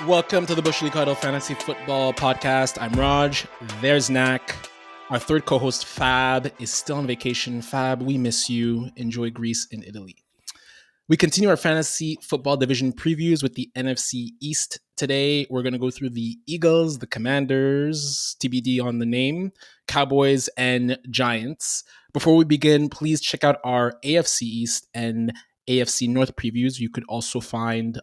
Welcome to the Bush League Huddle Fantasy Football Podcast. I'm Raj. There's Nacc. Our third co-host, Fab, is still on vacation. Fab, we miss you. Enjoy Greece and Italy. We continue our fantasy football division previews with the NFC East. Today, we're going to go through the Eagles, the Commanders, TBD on the name, Cowboys, and Giants. Before we begin, please check out our AFC East and AFC North previews. You could also find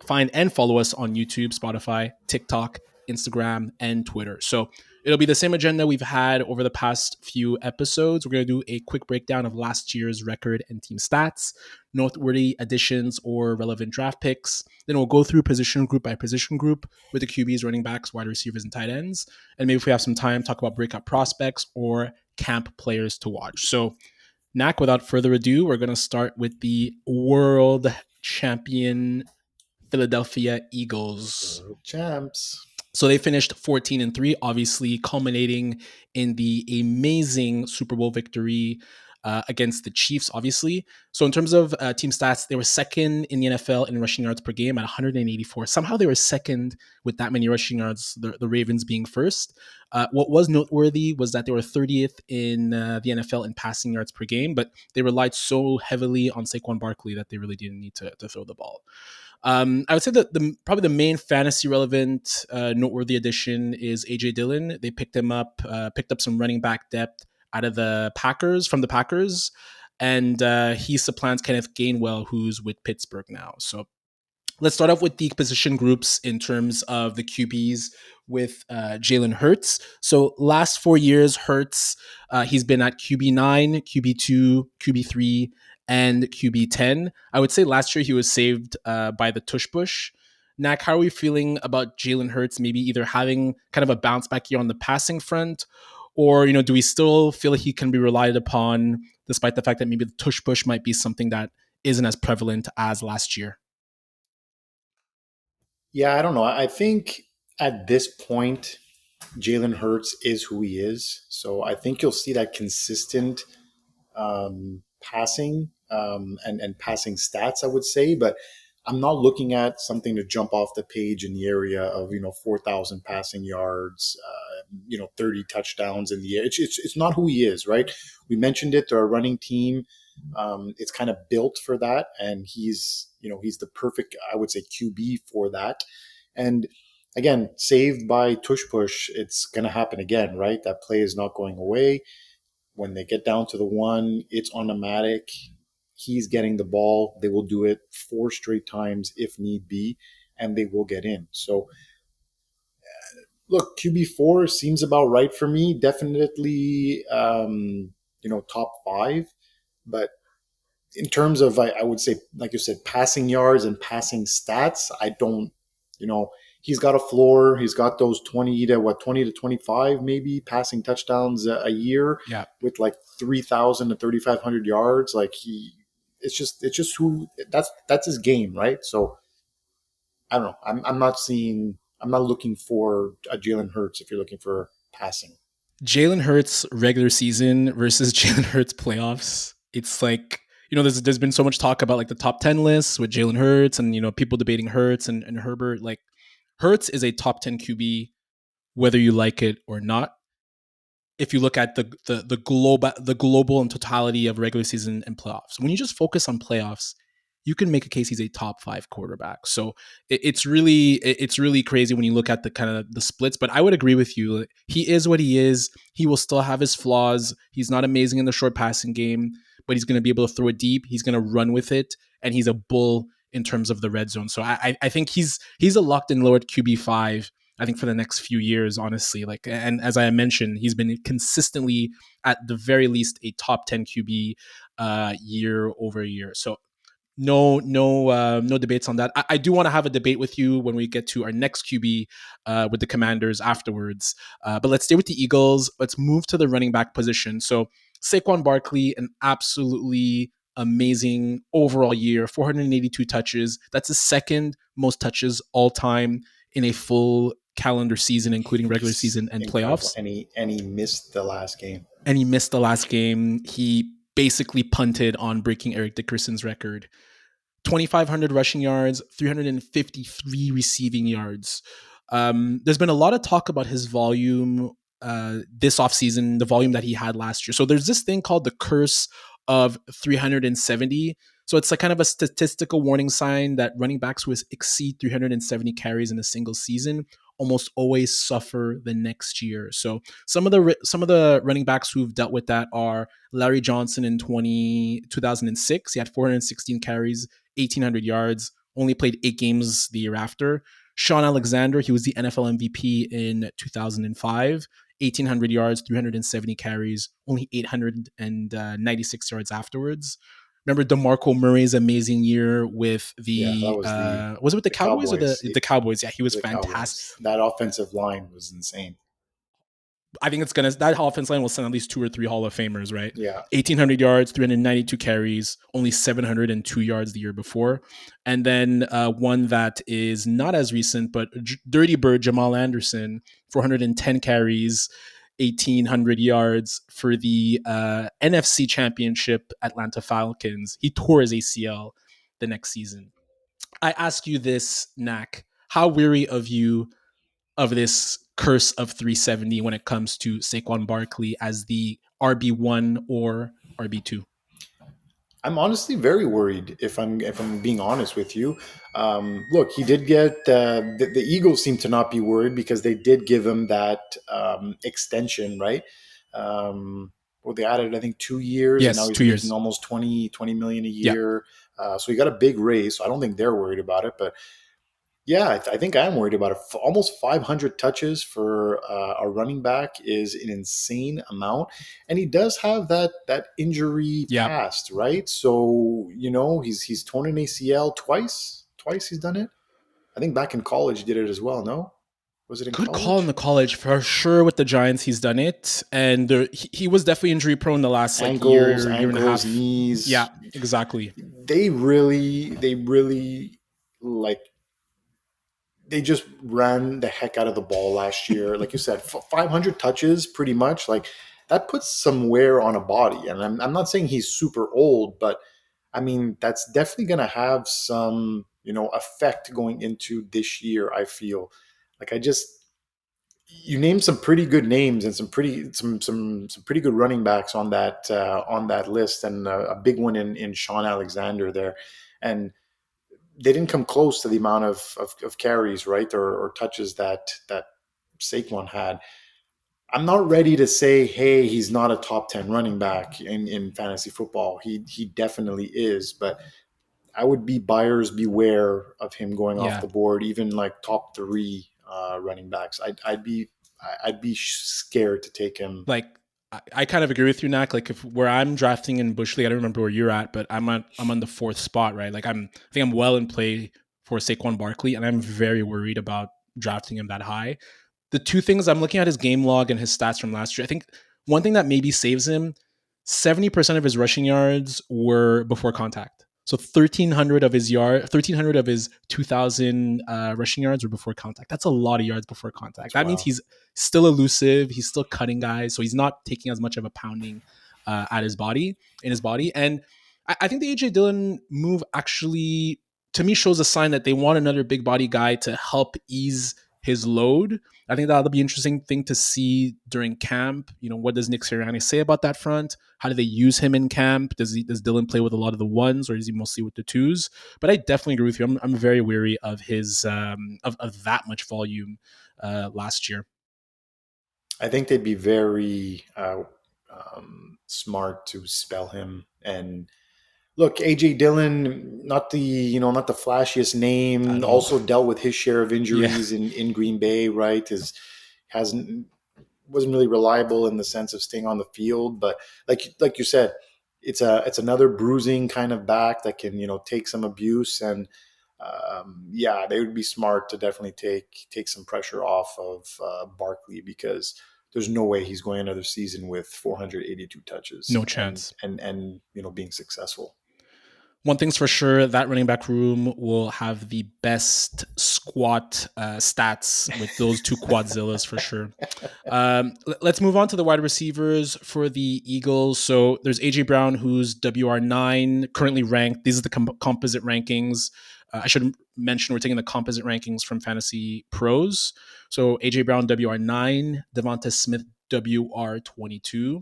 and follow us on YouTube, Spotify, TikTok, Instagram, and Twitter. So it'll be the same agenda we've had over the past few episodes. We're going to do a quick breakdown of last year's record and team stats, noteworthy additions or relevant draft picks. Then we'll go through position group by position group with the QBs, running backs, wide receivers, and tight ends. And maybe if we have some time, talk about breakout prospects or camp players to watch. So, Nacc, without further ado, we're going to start with the world champion Philadelphia Eagles. Champs. So they finished 14-3, obviously culminating in the amazing Super Bowl victory against the Chiefs, obviously. So in terms of team stats, they were second in the NFL in rushing yards per game at 184. Somehow they were second with that many rushing yards, the Ravens being first. What was noteworthy was that they were 30th in the NFL in passing yards per game, but they relied so heavily on Saquon Barkley that they really didn't need to throw the ball. I would say that probably the main fantasy relevant noteworthy addition is AJ Dillon. They picked up some running back depth out of the Packers, and he supplants Kenneth Gainwell, who's with Pittsburgh now. So let's start off with the position groups in terms of the QBs with Jalen Hurts. So last 4 years, Hurts, he's been at QB9, QB2, QB3, and QB10. I would say last year he was saved by the tush push. Nacc, how are we feeling about Jalen Hurts maybe either having kind of a bounce back year on the passing front, or do we still feel like he can be relied upon despite the fact that maybe the tush push might be something that isn't as prevalent as last year? Yeah, I don't know. I think at this point, Jalen Hurts is who he is. So I think you'll see that consistent passing and passing stats, I would say. But I'm not looking at something to jump off the page in the area of 4,000 passing yards, 30 touchdowns in the air. It's not who he is, right? We mentioned it. They're a running team. It's kind of built for that, and he's the perfect, I would say, QB for that. And again, saved by tush push, it's going to happen again, right? That play is not going away. When they get down to the one, it's automatic. He's getting the ball. They will do it 4 straight times if need be, and they will get in. So, look, QB4 seems about right for me. Definitely, top 5. But in terms of, I would say, like you said, passing yards and passing stats, I don't, he's got a floor. He's got those 20 to 25 maybe passing touchdowns a year, Yeah. with like 3,000 to 3,500 yards. Like it's just who that's his game, right? So I don't know. I'm not looking for a Jalen Hurts if you're looking for passing. Jalen Hurts regular season versus Jalen Hurts playoffs. It's like, there's been so much talk about like the top 10 lists with Jalen Hurts and, people debating Hurts and Herbert. Like, Hurts is a top 10 QB, whether you like it or not. If you look at the global and totality of regular season and playoffs, when you just focus on playoffs, you can make a case he's a top 5 quarterback. So it's really crazy when you look at the kind of the splits. But I would agree with you. He is what he is. He will still have his flaws. He's not amazing in the short passing game, but he's going to be able to throw it deep. He's going to run with it, and he's a bull in terms of the red zone. So I think he's a locked in lowered QB5. I think for the next few years, honestly. Like, and as I mentioned, he's been consistently at the very least a top 10 QB year over year. So no debates on that. I do want to have a debate with you when we get to our next QB with the Commanders afterwards. But let's stay with the Eagles. Let's move to the running back position. So Saquon Barkley, an absolutely amazing overall year, 482 touches. That's the second most touches all time in a full calendar season, including regular season and Incredible. playoffs. And he missed the last game. And he missed the last game. He basically punted on breaking Eric Dickerson's record. 2,500 rushing yards, 353 receiving yards. There's been a lot of talk about his volume this offseason, the volume that he had last year. So there's this thing called the curse of 370. So it's like kind of a statistical warning sign that running backs who exceed 370 carries in a single season almost always suffer the next year. So some of the running backs who've dealt with that are Larry Johnson in 2006. He had 416 carries, 1,800 yards, only played 8 games the year after. Sean Alexander, he was the NFL MVP in 2005, 1,800 yards, 370 carries, only 896 yards afterwards. Remember DeMarco Murray's amazing year with Yeah, that the was was it with the the Cowboys or the Cowboys. the Cowboys? Yeah, he was The fantastic. Cowboys. That offensive line was insane. I think that offense line will send at least 2 or 3 Hall of Famers, right? Yeah. 1,800 yards, 392 carries, only 702 yards the year before. And then one that is not as recent, but Dirty Bird Jamal Anderson, 410 carries, 1,800 yards for the NFC Championship Atlanta Falcons. He tore his ACL the next season. I ask you this, Nacc, how weary of this curse of 370 when it comes to Saquon Barkley as the RB1 or RB2? I'm honestly very worried if I'm being honest with you. Look, he did get the Eagles seem to not be worried because they did give him that extension, right? Well, they added I think 2 years, and now Yes, he's 2 making years. almost 20 million a Yeah. year. So he got a big raise. So I don't think they're worried about it, but yeah, I think I'm worried about it. Almost 500 touches for a running back is an insane amount, and he does have that injury Yeah. past, right? So he's torn an ACL twice. Twice he's done it. I think back in college he did it as well. No, was it in Good call in college? the college for sure. With the Giants, he's done it, and he was definitely injury prone the last like Ankles, year and a ankles, half. knees. Yeah, exactly. They really like they just ran the heck out of the ball last year. Like you said, 500 touches, pretty much. Like that puts some wear on a body. And I'm not saying he's super old, but I mean that's definitely going to have some effect going into this year. I feel like I just you named some pretty good names and some pretty good running backs on that list, and a big one in Sean Alexander there, and they didn't come close to the amount of carries, right, or touches that Saquon had. I'm not ready to say, hey, he's not a top 10 running back in fantasy football. He definitely is, but I would be buyers beware of him going off Yeah, the board, even like top three running backs. I'd be scared to take him. like I kind of agree with you, Knack. Like if where I'm drafting in Bush League, I don't remember where you're at, but I'm on the fourth spot, right? Like I think I'm well in play for Saquon Barkley, and I'm very worried about drafting him that high. The two things I'm looking at his game log and his stats from last year. I think one thing that maybe saves him, 70% of his rushing yards were before contact. So 1300 of his 2000 rushing yards were before contact. That's a lot of yards before contact. That means Wow. he's still elusive. He's still cutting guys. So he's not taking as much of a pounding at his body in his body. And I think the AJ Dillon move actually to me shows a sign that they want another big body guy to help ease his load. I think that'll be an interesting thing to see during camp. What does Nick Sirianni say about that front? How do they use him in camp? Does Dillon play with a lot of the ones, or is he mostly with the twos? But I definitely agree with you. I'm very weary of his of that much volume last year. I think they'd be very smart to spell him. And look, AJ Dillon, not the flashiest name. At all. Also dealt with his share of Yeah, injuries in Green Bay. Right, hasn't wasn't really reliable in the sense of staying on the field. But like you said, it's another bruising kind of back that can take some abuse, and yeah, they would be smart to definitely take some pressure off of Barkley, because there's no way he's going another season with 482 touches no and chance. and and being successful. one thing's for sure, that running back room will have the best squat stats with those two quadzillas for sure. Let's move on to the wide receivers for the Eagles. So there's AJ Brown, who's WR9, currently ranked. These are the composite rankings. I should mention we're taking the composite rankings from Fantasy Pros. So AJ Brown WR9, Devonta Smith WR22.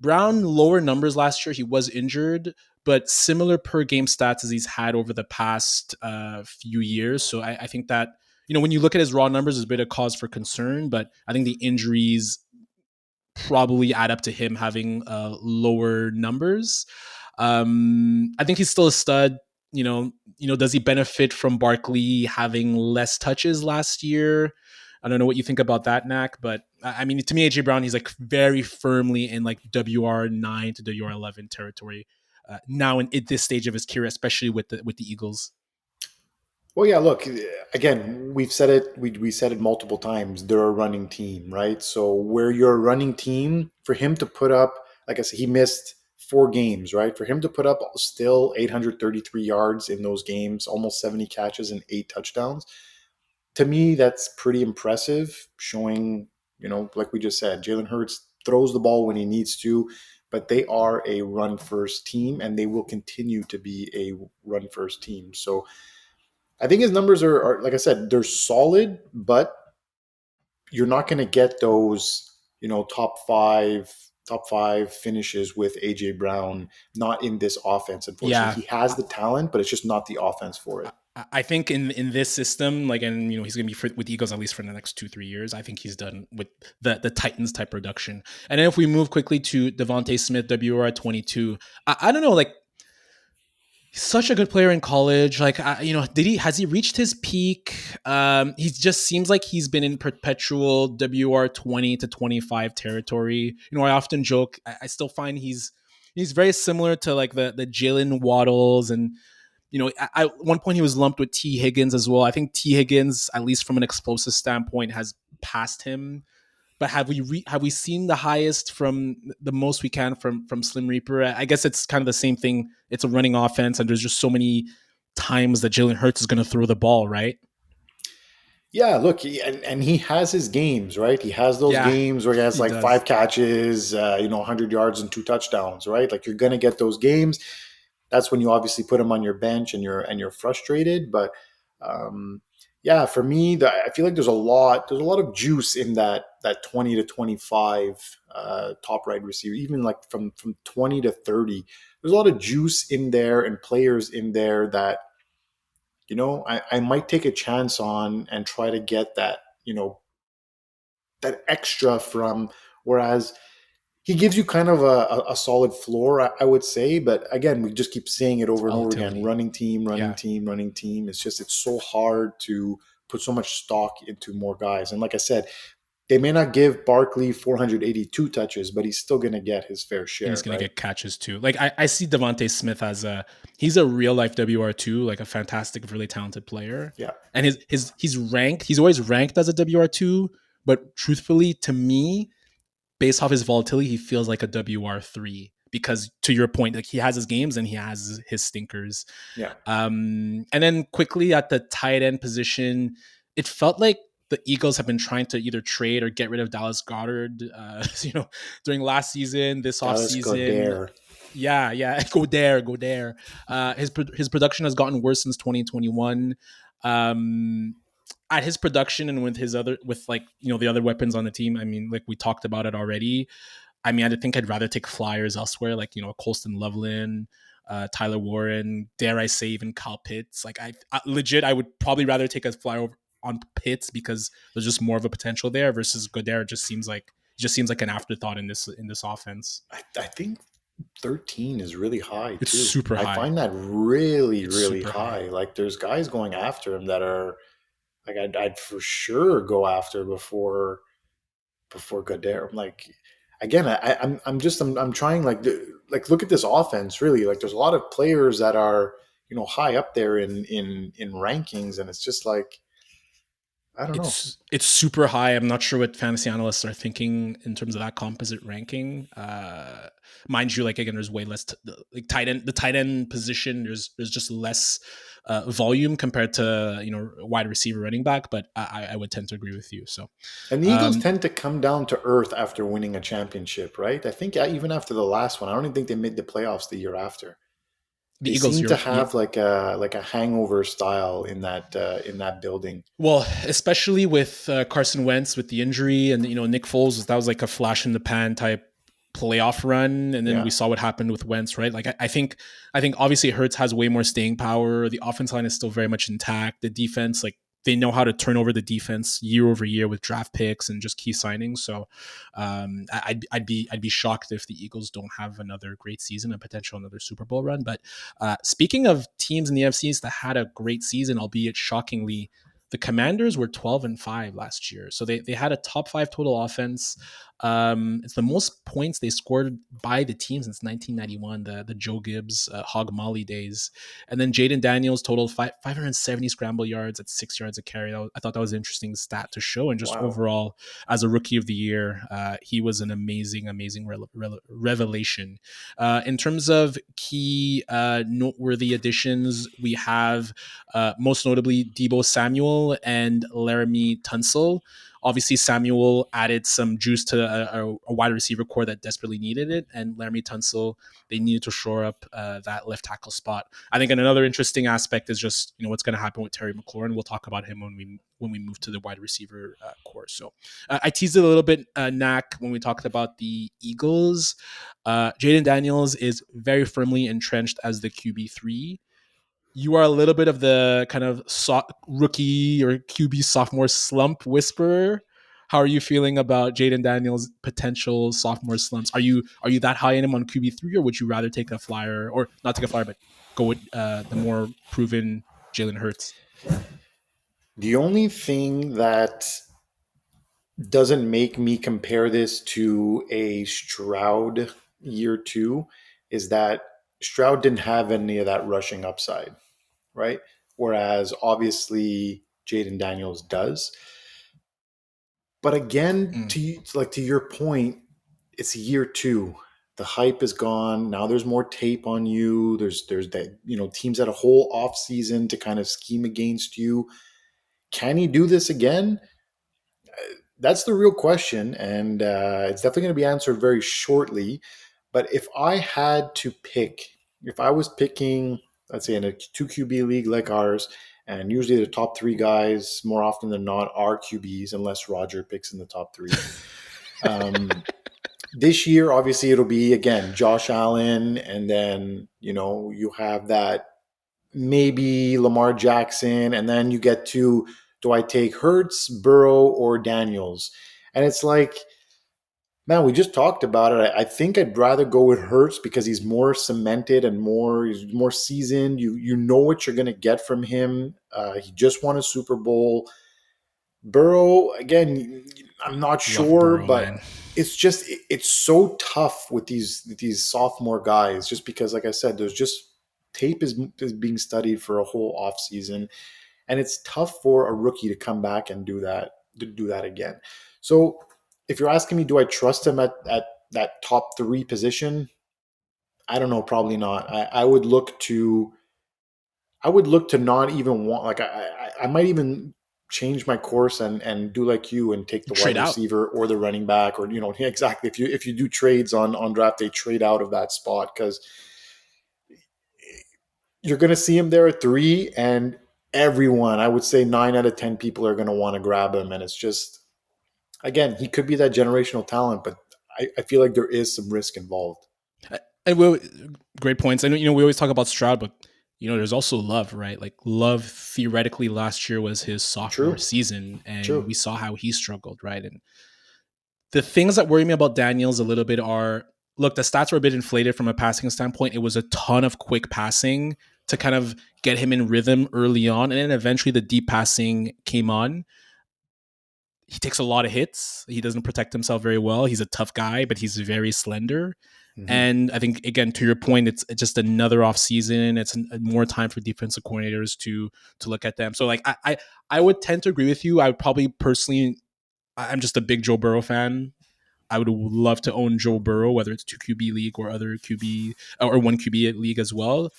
Brown lower numbers last year. He was injured, but similar per game stats as he's had over the past few years. So I think that, when you look at his raw numbers, there's a bit of cause for concern, but I think the injuries probably add up to him having lower numbers. I think he's still a stud. Does he benefit from Barkley having less touches last year? I don't know what you think about that, Nacc, but I mean, to me, AJ Brown, he's like very firmly in like WR9 to WR11 territory now at this stage of his career, especially with the Eagles. Well, yeah, look, again, we've said it, we said it multiple times. They're a running team, right? So where you're a running team, for him to put up, like I said, he missed 4 games, right? For him to put up still 833 yards in those games, almost 70 catches and 8 touchdowns, to me, that's pretty impressive, showing, like we just said, Jalen Hurts throws the ball when he needs to, but they are a run first team and they will continue to be a run first team. So I think his numbers are, like I said, they're solid, but you're not going to get those, top five finishes with AJ Brown, not in this offense. Unfortunately, Yeah, he has the talent, but it's just not the offense for it. I think in this system, like, and he's going to be with the Eagles at least for the next 2-3 years. I think he's done with the Titans type production. And then if we move quickly to Devonta Smith, WR22, I don't know, like, he's such a good player in college. Like, has he reached his peak? He just seems like he's been in perpetual WR20 to 25 territory. I often joke. I still find he's very similar to like the Jalen Waddles, and at one point he was lumped with T Higgins as well. I think T Higgins, at least from an explosive standpoint, has passed him. But have we seen the highest from the most we can from Slim Reaper? I guess it's kind of the same thing. It's a running offense, and there's just so many times that Jalen Hurts is going to throw the ball, right? Yeah, look, and he has his games, right? He has those Yeah, games where he has he like does. 5 catches, 100 yards and 2 touchdowns, right? Like you're going to get those games. That's when you obviously put him on your bench and you're frustrated. But um, yeah, for me, I feel like there's a lot of juice in that 20 to 25 top right receiver, even like from 20 to 30. There's a lot of juice in there and players in there that I might take a chance on and try to get that extra from. Whereas he gives you kind of a solid floor, I would say. But again, we just keep saying it It's over and over again: volatility. running team, running Yeah, team, running team. It's so hard to put so much stock into more guys. And like I said, they may not give Barkley 482 touches, but he's still going to get his fair and he's share, going to right? get catches too. Like, I see Devontae Smith as he's a real life WR2, like a fantastic, really talented player. Yeah. And he's always ranked as a WR2, but truthfully, to me, based off his volatility, he feels like a WR3 because, to your point, like, he has his games and he has his stinkers. Yeah. And then quickly at the tight end position, it felt like the Eagles have been trying to either trade or get rid of Dallas Goedert, during last season, this Dallas offseason. Goedert. Yeah, go there, go there. His production has gotten worse since 2021. At his production and with like the other weapons on the team, I mean, like we talked about it already. I mean, I think I'd rather take flyers elsewhere, like Colston Loveland, Tyler Warren, dare I say even Kyle Pitts. Like I legit, I would probably rather take a flyer on Pitts because there's just more of a potential there versus Goddard. Just seems like an afterthought in this offense. I think 13 is really high It's too. super I high. find that really, It's really super high. high. Like there's guys going after him that are like I'd for sure go after before Goddard. I'm like, again, I'm trying like look at this offense really. Like there's a lot of players that are high up there in rankings, and it's just like I don't know. It's super high. I'm not sure what fantasy analysts are thinking in terms of that composite ranking. Mind you, like again, there's way less like the tight end position. There's just less volume compared to wide receiver, running back. But I would tend to agree with you. So And the Eagles um, tend to come down to earth after winning a championship, right? I think even after the last one, I don't even think they made the playoffs the year after. the They Eagles, seem to you're have like a hangover style in that building. well, especially with Carson Wentz with the injury, and Nick Foles, that was like a flash in the pan type playoff run, and then Yeah. we saw what happened with Wentz, right? Like I think obviously Hurts has way more staying power. The offense line is still very much intact. The defense, like they know how to turn over the defense year over year with draft picks and just key signings. So I'd be shocked if the Eagles don't have another great season and potential another Super Bowl run. But speaking of teams in the FCs that had a great season, albeit shockingly, the Commanders were 12-5 last year. So they had a top five total offense. It's the most points they scored by the team since 1991, the Joe Gibbs Hog Molly days. And then Jaden Daniels totaled 570 scramble yards at 6 yards a carry. I thought that was an interesting stat to show. And just Wow. overall, as a rookie of the year, he was an amazing, amazing revelation. In terms of key noteworthy additions, we have most notably Debo Samuel and Laramie Tunsil. Obviously, Samuel added some juice to a wide receiver core that desperately needed it, and Laramie Tunsil, they needed to shore up that left tackle spot. I think another interesting aspect is just what's going to happen with Terry McLaurin. We'll talk about him when we move to the wide receiver core. So I teased it a little bit, Knack, when we talked about the Eagles. Jaden Daniels is very firmly entrenched as the QB3. You are a little bit of the kind of rookie or QB sophomore slump whisperer. How are you feeling about Jaden Daniels' potential sophomore slumps? Are you that high in him on QB3, or would you rather take a flyer, or not take a flyer, but go with the more proven Jalen Hurts? The only thing that doesn't make me compare this to a Stroud year two is that Stroud didn't have any of that rushing upside, right? Whereas obviously Jaden Daniels does. But again, Mm. to your point, it's year two. The hype is gone. Now there's more tape on you. There's that teams had a whole off season to kind of scheme against you. Can he do this again? That's the real question, and it's definitely going to be answered very shortly. But if I had to pick, if I was picking, let's say in a two QB league like ours, and usually the top three guys more often than not are QBs, unless Roger picks in the top three. Um, this year, obviously, it'll be again Josh Allen, and then you have that maybe Lamar Jackson, and then you get to, do I take Hurts, Burrow, or Daniels? And it's like, man, we just talked about it. I think I'd rather go with Hurts because he's more cemented and he's more seasoned. You know what you're going to get from him. He just won a Super Bowl. Burrow, again, I'm not Love sure, Burrow, but man. it's so tough with these sophomore guys, just because, like I said, there's just tape is being studied for a whole off season, and it's tough for a rookie to come back and do that again. So, if you're asking me, do I trust him at that top three position? I don't know, probably not. I would look to not even want, like I might even change my course and do like you and take the wide Trade out. receiver or the running back, or exactly, if you do trades on draft day, trade out of that spot, because you're going to see him there at three, and everyone, I would say 9 out of 10 people are going to want to grab him, and it's just, again, he could be that generational talent, but I feel like there is some risk involved. And great points. I know we always talk about Stroud, but there's also Love, right? Like Love theoretically last year was his sophomore True, season, and true. we saw how he struggled, right? And the things that worry me about Daniels a little bit are, look, the stats were a bit inflated from a passing standpoint. It was a ton of quick passing to kind of get him in rhythm early on, and then eventually the deep passing came on. He takes a lot of hits. He doesn't protect himself very well. He's a tough guy, but he's very slender. Hmm. And I think, again, to your point, it's just another off season. It's more time for defensive coordinators to look at them. So like I would tend to agree with you. I would probably personally, I'm just a big Joe Burrow fan. I would love to own Joe Burrow, whether it's 2 QB league or other QB or 1 QB league as well.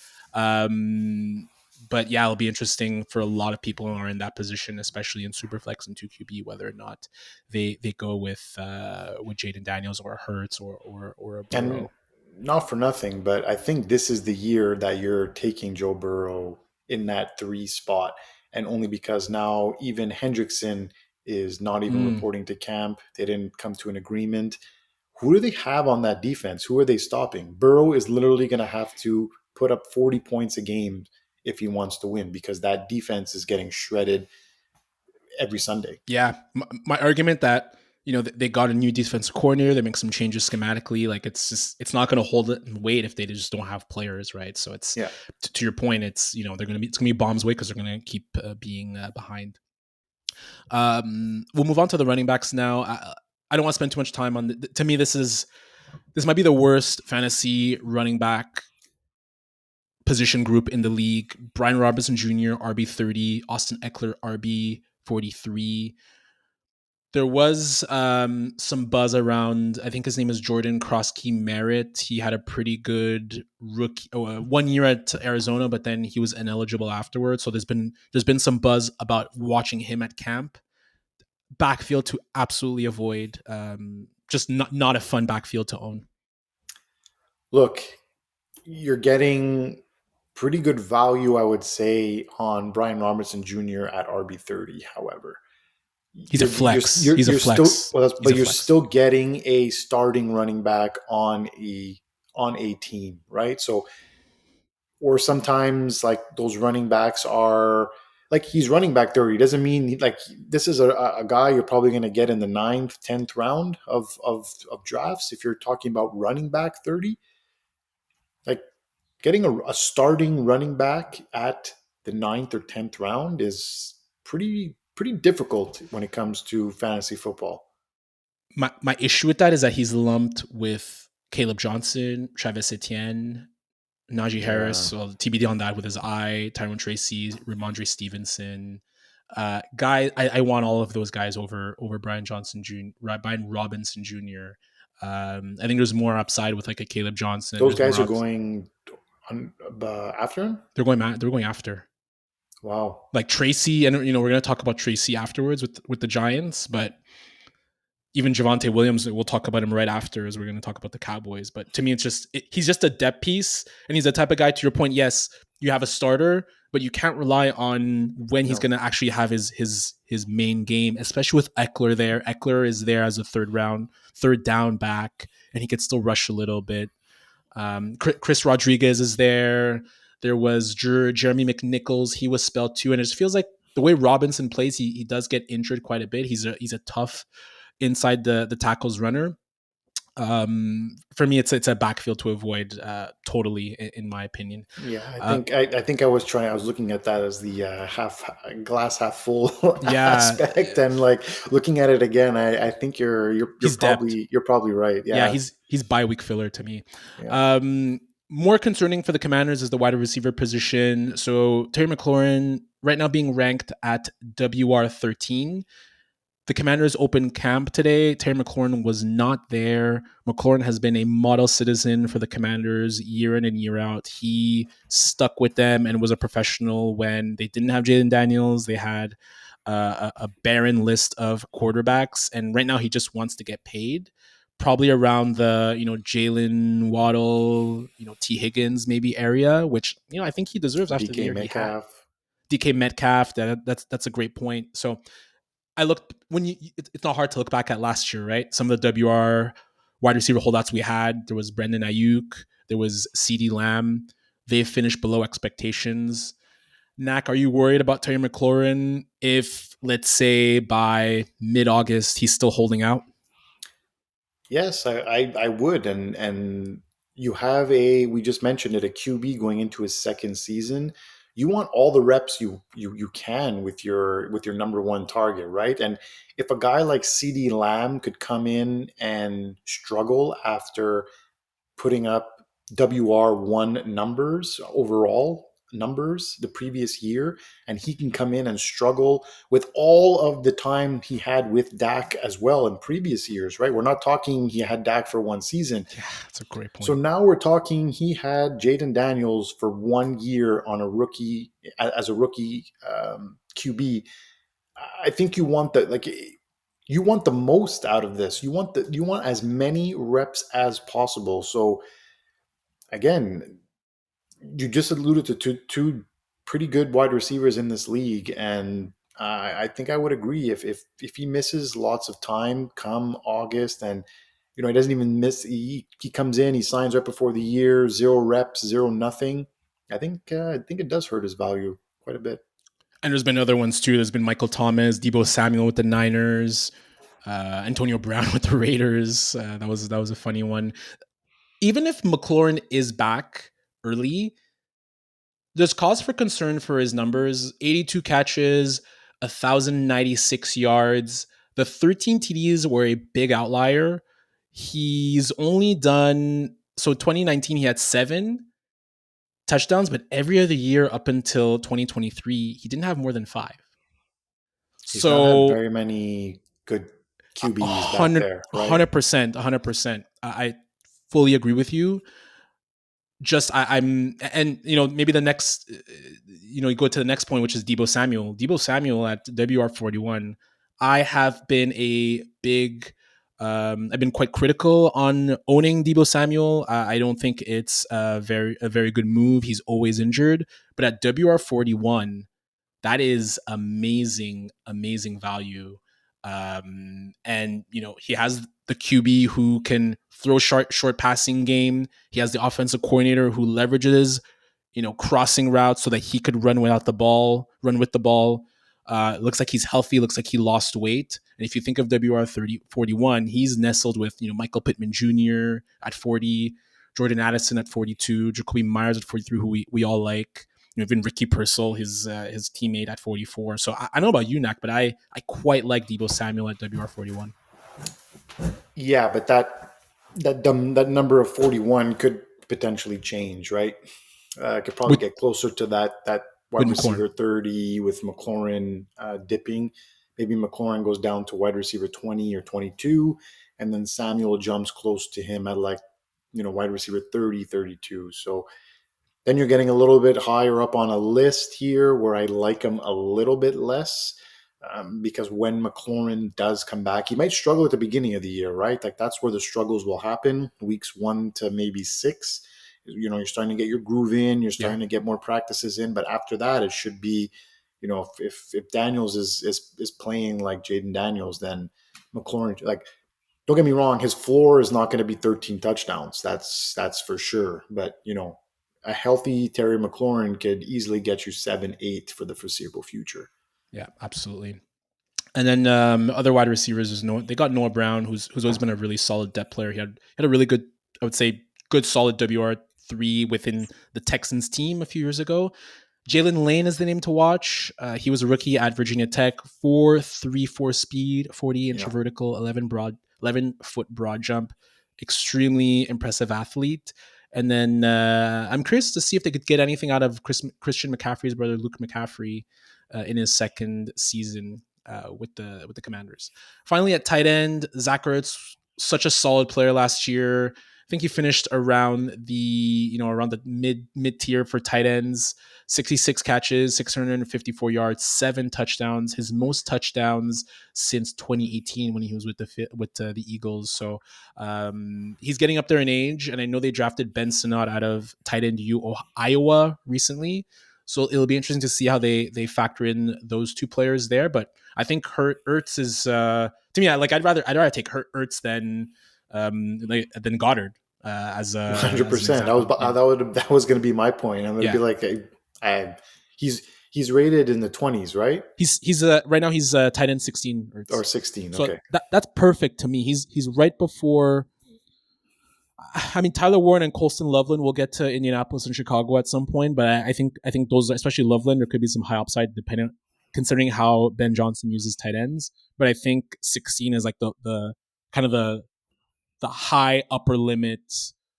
But yeah, it'll be interesting for a lot of people who are in that position, especially in Superflex and 2 QB, whether or not they go with Jaden Daniels or Hurts or a And Burrow. not for nothing, but I think this is the year that you're taking Joe Burrow in that three spot. And only because now even Hendrickson is not even Mm, reporting to camp. They didn't come to an agreement. Who do they have on that defense? Who are they stopping? Burrow is literally going to have to put up 40 points a game if he wants to win because that defense is getting shredded every Sunday. yeah, my argument that they got a new defensive coordinator, they make some changes schematically, like it's not going to hold it in weight if they just don't have players, right? So it's Yeah. to your point, it's going to be bombs weight because they're going to keep being behind. We'll move on to the running backs now. I don't want to spend too much time on. To me, this might be the worst fantasy running back position group in the league. Brian Robinson Jr. RB 30, Austin Eckler RB 43. There was some buzz around. I think his name is Jordan Krosky Merritt. He had a pretty good rookie 1 year at Arizona, but then he was ineligible afterwards. So there's been some buzz about watching him at camp. Backfield to absolutely avoid. Just not a fun backfield to own. Look, you're getting pretty good value, I would say, on Brian Robertson Jr. at RB 30. However, He's a flex. He's a you're still flex. well, He's but a you're flex. still getting a starting running back on a team, right? So, or sometimes like those running backs are like he's running back 30 doesn't mean like this is a guy you're probably going to get in the ninth, 10th round of drafts. If you're talking about running back 30, like getting a starting running back at the ninth or 10th round is pretty difficult when it comes to fantasy football. My issue with that is that he's lumped with Caleb Johnson, Travis Etienne, Najee Harris. Yeah, So TBD on that with his eye, Tyrone Tracy, Ramondre Stevenson. I want all of those guys over Brian Johnson Jr. Brian Robinson Jr. I think there's more upside with like a Caleb Johnson. those There's more guys are ups. going after him. They're going after Wow. like Tracy, and we're gonna talk about Tracy afterwards with the Giants, but even Javonte Williams, we'll talk about him right after as we're going to talk about the Cowboys. But to me, he's just a depth piece, and he's the type of guy. To your point, yes, you have a starter, but you can't rely on when he's No. going to actually have his main game, especially with Eckler there. Eckler is there as a third down back, and he could still rush a little bit. Chris Rodriguez is there. There was Jeremy McNichols. He was spelled too, and it just feels like the way Robinson plays, he does get injured quite a bit. He's a tough inside the tackles runner. For me, it's a backfield to avoid totally, in my opinion. Yeah, I Uh, think I think I was looking at that as the half glass half full yeah, aspect, and like looking at it again, I think he's depth. you're probably right. Yeah, Yeah, he's bye week filler to me. yeah. Um, More concerning for the Commanders is the wide receiver position. So Terry McLaurin right now being ranked at WR 13. The Commanders opened camp today. Terry McLaurin was not there. McLaurin has been a model citizen for the Commanders year in and year out. He stuck with them and was a professional when they didn't have Jaden Daniels. They had a barren list of quarterbacks, and right now he just wants to get paid. Probably around the Jalen Waddle, T Higgins maybe area, which I think he deserves after the DK year he had. Metcalf. DK Metcalf, that's a great point. So I looked when it's not hard to look back at last year, right? Some of the WR wide receiver holdouts we had. There was Brendan Ayuk. There was CeeDee Lamb. They finished below expectations. Nacc, are you worried about Terry McLaurin if, let's say, by mid-August he's still holding out? Yes, I would, and you have a we just mentioned it a QB going into his second season. You want all the reps you can with your number one target, right? And if a guy like CeeDee Lamb could come in and struggle after putting up WR1 numbers, overall numbers, the previous year, and he can come in and struggle with all of the time he had with Dak as well in previous years, right? We're not talking he had Dak for one season. Yeah, that's a great So point. now we're talking he had Jaden Daniels for 1 year on a rookie, as a rookie QB. I think you want the like you want the most out of this. You want as many reps as possible. So again, you just alluded to two pretty good wide receivers in this league, and I think I would agree if he misses lots of time come August, and he doesn't even miss. He comes in, he signs right before the year, 0 reps, 0 nothing. I think it does hurt his value quite a bit. And there's been other ones too. There's been Michael Thomas, Debo Samuel with the Niners, Antonio Brown with the Raiders. That was a funny one. Even if McLaurin is back early, there's cause for concern for his numbers: 82 catches, 1,096 yards. The 13 TDs were a big outlier. He's only done so. 2019 he had 7 touchdowns, but every other year up until 2023 he didn't have more than 5. He's not had So very many good a QBs back hundred, there, right? 100%, 100%. I fully agree with you. Just I'm, and maybe the next, you go to the next point, which is Debo Samuel. Debo Samuel at WR41. I have been a big, I've been quite critical on owning Debo Samuel. I don't think it's a very good move. He's always injured, but at WR41, that is amazing, amazing value. And he has the QB who can throw short passing game. He has the offensive coordinator who leverages crossing routes so that he could run run with the ball. Looks like he's healthy. Looks like he lost weight. And if you think of WR41, he's nestled with Michael Pittman Jr. at 40, Jordan Addison at 42, Jacoby Myers at 43, who we all like. Even Ricky Purcell, his teammate at 44. So I know about UNAC, but I quite like Debo Samuel at WR41. Yeah, but that number of 41 could potentially change, right? Could probably With get closer to that wide McLaurin. receiver 30 with McLaurin dipping. Maybe McLaurin goes down to wide receiver 20 or 22, and then Samuel jumps close to him at like, wide receiver 30, 32. So then you're getting a little bit higher up on a list here where I like him a little bit less, because when McLaurin does come back, he might struggle at the beginning of the year, right? Like that's where the struggles will happen, weeks 1 to maybe 6. You're starting to get your groove in, you're Yeah. starting to get more practices in, but after that, it should be, if Daniels is playing like Jaden Daniels, then McLaurin, like, don't get me wrong, his floor is not going to be 13 touchdowns. That's for sure. But a healthy Terry McLaurin could easily get you 7, 8 for the foreseeable future. Yeah, absolutely. And then other wide receivers is they got Noah Brown, who's always been a really solid depth player. He had a really good, I would say, good solid WR3 within the Texans team a few years ago. Jalen Lane is the name to watch. He was a rookie at Virginia Tech, 4.34 speed, 40-inch Yeah. vertical, 11-foot broad jump. Extremely impressive athlete. And then I'm curious to see if they could get anything out of Christian McCaffrey's brother, Luke McCaffrey, in his second season with the Commanders. Finally, at tight end, Zach Ertz, such a solid player last year. I think he finished around the mid tier for tight ends. 66 catches, 654 yards, 7 touchdowns. His most touchdowns since 2018 when he was with the Eagles. So he's getting up there in age, and I know they drafted Ben Sinnott out of tight end U Iowa recently. So it'll be interesting to see how they factor in those two players there. But I think Ertz is to me. I'd rather take Ertz than Goddard as an 100%. That was example. Yeah, that was going to be my point. I'm going to be yeah. like, I, he's rated in the 20s, right? He's right now he's tight end 16 Or Ertz. 16. So Okay. that's perfect to me. He's right before. I mean, Tyler Warren and Colston Loveland will get to Indianapolis and Chicago at some point, but I think those, especially Loveland, there could be some high upside depending considering how Ben Johnson uses tight ends. But I think 16 is like the kind of the high upper limit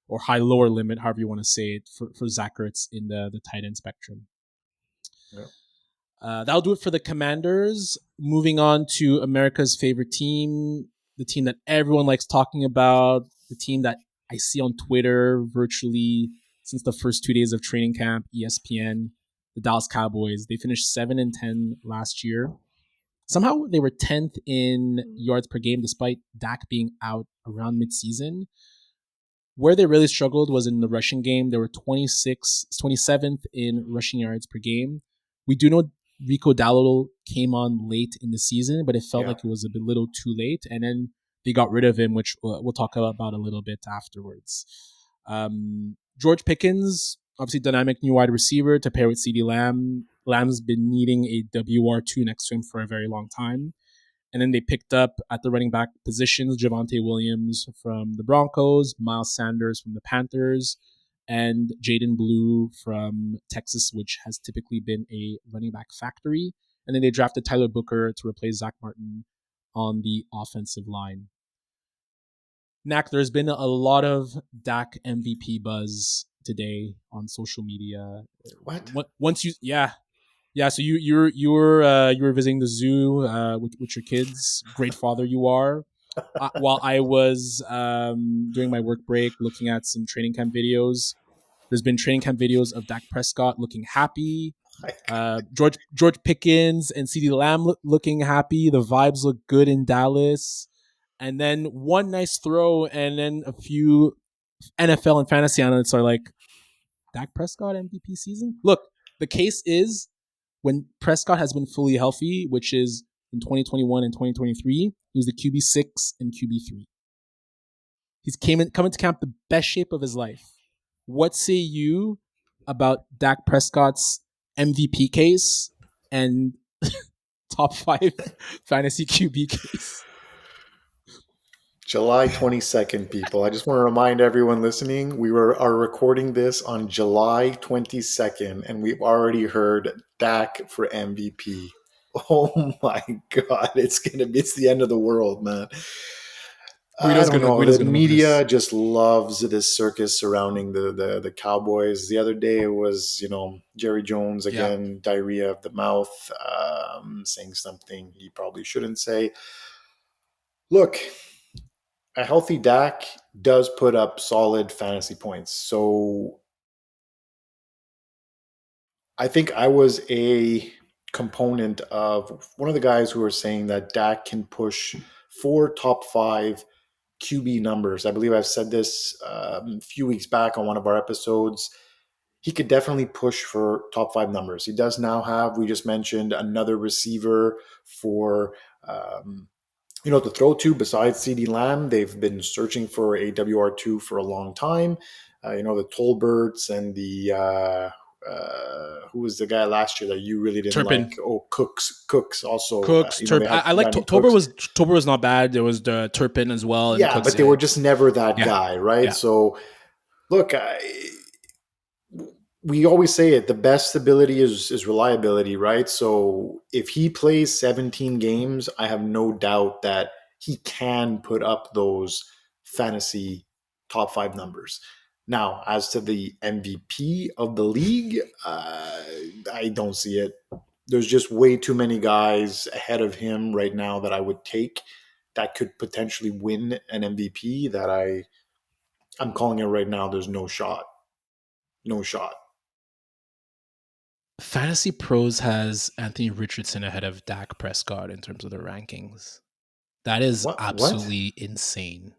or high lower limit, however you want to say it, for Zach Ertz in the tight end spectrum. Yeah. That'll do it for the Commanders. Moving on to America's favorite team, the team that everyone likes talking about, the team that I see on Twitter virtually since the first 2 days of training camp, ESPN, the Dallas Cowboys. They finished 7-10 last year. Somehow they were 10th in yards per game despite Dak being out around midseason. Where they really struggled was in the rushing game. They were 27th in rushing yards per game. We do know Rico Dowdle came on late in the season, but it felt like it was a little too late. And then they got rid of him, which we'll talk about a little bit afterwards. George Pickens, obviously dynamic new wide receiver to pair with CeeDee Lamb. Lamb's been needing a WR2 next to him for a very long time. And then they picked up at the running back positions Javonte Williams from the Broncos, Miles Sanders from the Panthers, and Jaden Blue from Texas, which has typically been a running back factory. And then they drafted Tyler Booker to replace Zach Martin on the offensive line. Nacc, there's been a lot of Dak MVP buzz today on social media. What? Once you, yeah. So you were visiting the zoo with your kids. Great father you are. While I was during my work break looking at some training camp videos, there's been training camp videos of Dak Prescott looking happy. George Pickens and CeeDee Lamb looking happy. The vibes look good in Dallas. And then one nice throw, and then a few NFL and fantasy analysts are like, Dak Prescott MVP season? Look, the case is when Prescott has been fully healthy, which is in 2021 and 2023, he was the QB6 and QB3. He's come into camp the best shape of his life. What say you about Dak Prescott's MVP case and top 5 fantasy QB case? July 22nd, people. I just want to remind everyone listening, we are recording this on July 22nd, and we've already heard Dak for MVP. Oh my God, it's the end of the world, man. I don't know. The media just loves this circus surrounding the Cowboys. The other day it was, Jerry Jones again, diarrhea of the mouth, saying something he probably shouldn't say. Look, a healthy Dak does put up solid fantasy points. So I think I was a component of one of the guys who were saying that Dak can push 4 top 5 QB numbers. I believe I've said this a few weeks back on one of our episodes. He could definitely push for top 5 numbers. He does now have, we just mentioned, another receiver for to throw to besides CeeDee Lamb. They've been searching for a WR2 for a long time. The Tolberts and the who was the guy last year that you really didn't Turpin. like? Oh, Cooks also. Turpin. I like Tober was not bad. There was the Turpin as well. Yeah, but they were just never that guy, right? Yeah. So, look, we always say it, the best ability is reliability, right? So if he plays 17 games, I have no doubt that he can put up those fantasy top 5 numbers. Now, as to the MVP of the league, I don't see it. There's just way too many guys ahead of him right now that I would take that could potentially win an MVP that I'm calling it right now. There's no shot. No shot. Fantasy Pros has Anthony Richardson ahead of Dak Prescott in terms of their rankings. That is absolutely insane.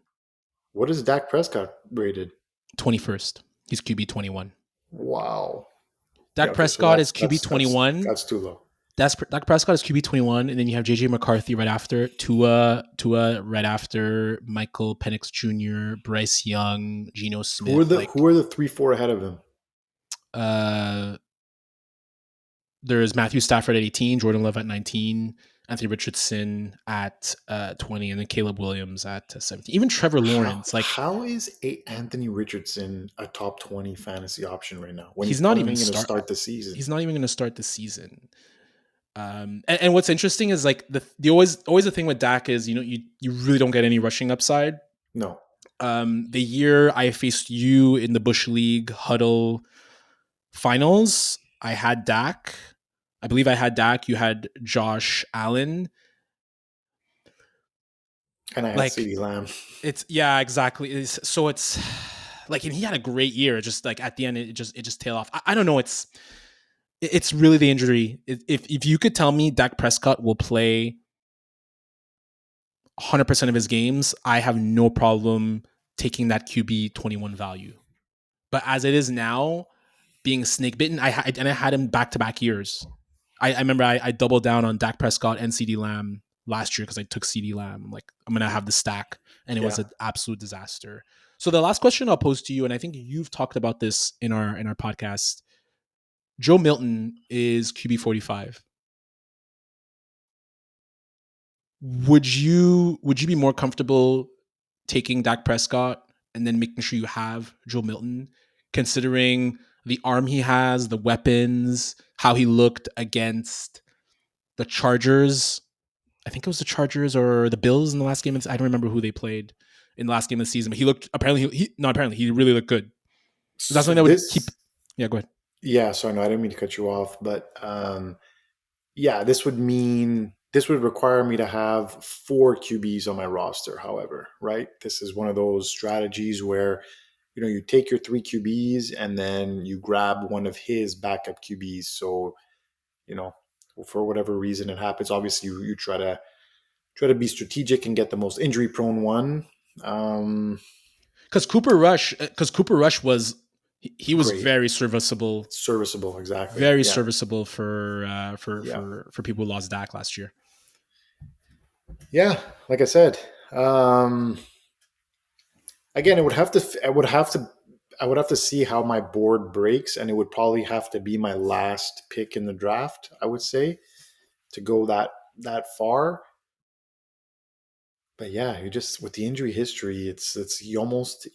What is Dak Prescott rated? 21st. He's QB 21. Wow. Dak Prescott is QB 21. That's too low. Dak Prescott is QB 21, and then you have JJ McCarthy right after, Tua right after, Michael Penix Jr., Bryce Young, Geno Smith. Who are the 3-4 ahead of him? There's Matthew Stafford at 18, Jordan Love at 19, Anthony Richardson at 20, and then Caleb Williams at 17. Even Trevor Lawrence. How is Anthony Richardson a top 20 fantasy option right now? When he's not even going to start the season. He's not even going to start the season. And what's interesting is the always the thing with Dak is you really don't get any rushing upside. No. The year I faced you in the Bush League huddle finals, I had Dak. I believe I had Dak. You had Josh Allen. And I had Like CeeDee Lamb. it's yeah, exactly. It's like, and he had a great year. Just like at the end, it just tailed off. I don't know. It's really the injury. If you could tell me Dak Prescott will play 100% of his games, I have no problem taking that QB 21 value. But as it is now, being snake bitten, I had him back to back years. I remember I doubled down on Dak Prescott and CeeDee Lamb last year because I took CeeDee Lamb. I'm like, I'm gonna have the stack, and it was Yeah. an absolute disaster. So the last question I'll pose to you, and I think you've talked about this in our podcast. Joe Milton is QB 45. Would you be more comfortable taking Dak Prescott and then making sure you have Joe Milton, considering the arm he has, the weapons, how he looked against the Chargers? I think it was the Chargers or the Bills in the last game. I don't remember who they played in the last game of the season, but he looked apparently he not apparently he really looked good. Is that So something that would keep? this, Yeah, go ahead. yeah, sorry, no, I didn't mean to cut you off, but yeah, this would require me to have four QBs on my roster. However, right, this is one of those strategies where you take your three QBs and then you grab one of his backup QBs. So you know, for whatever reason it happens, obviously you try to be strategic and get the most injury prone one. Um, Because Cooper Rush was he was Great, serviceable, exactly. very Yeah, serviceable for yeah, people who lost Dak last year. yeah. Like I said, again, I would have to see how my board breaks, and it would probably have to be my last pick in the draft. I would say to go that far. But yeah, you just with the injury history, it's you almost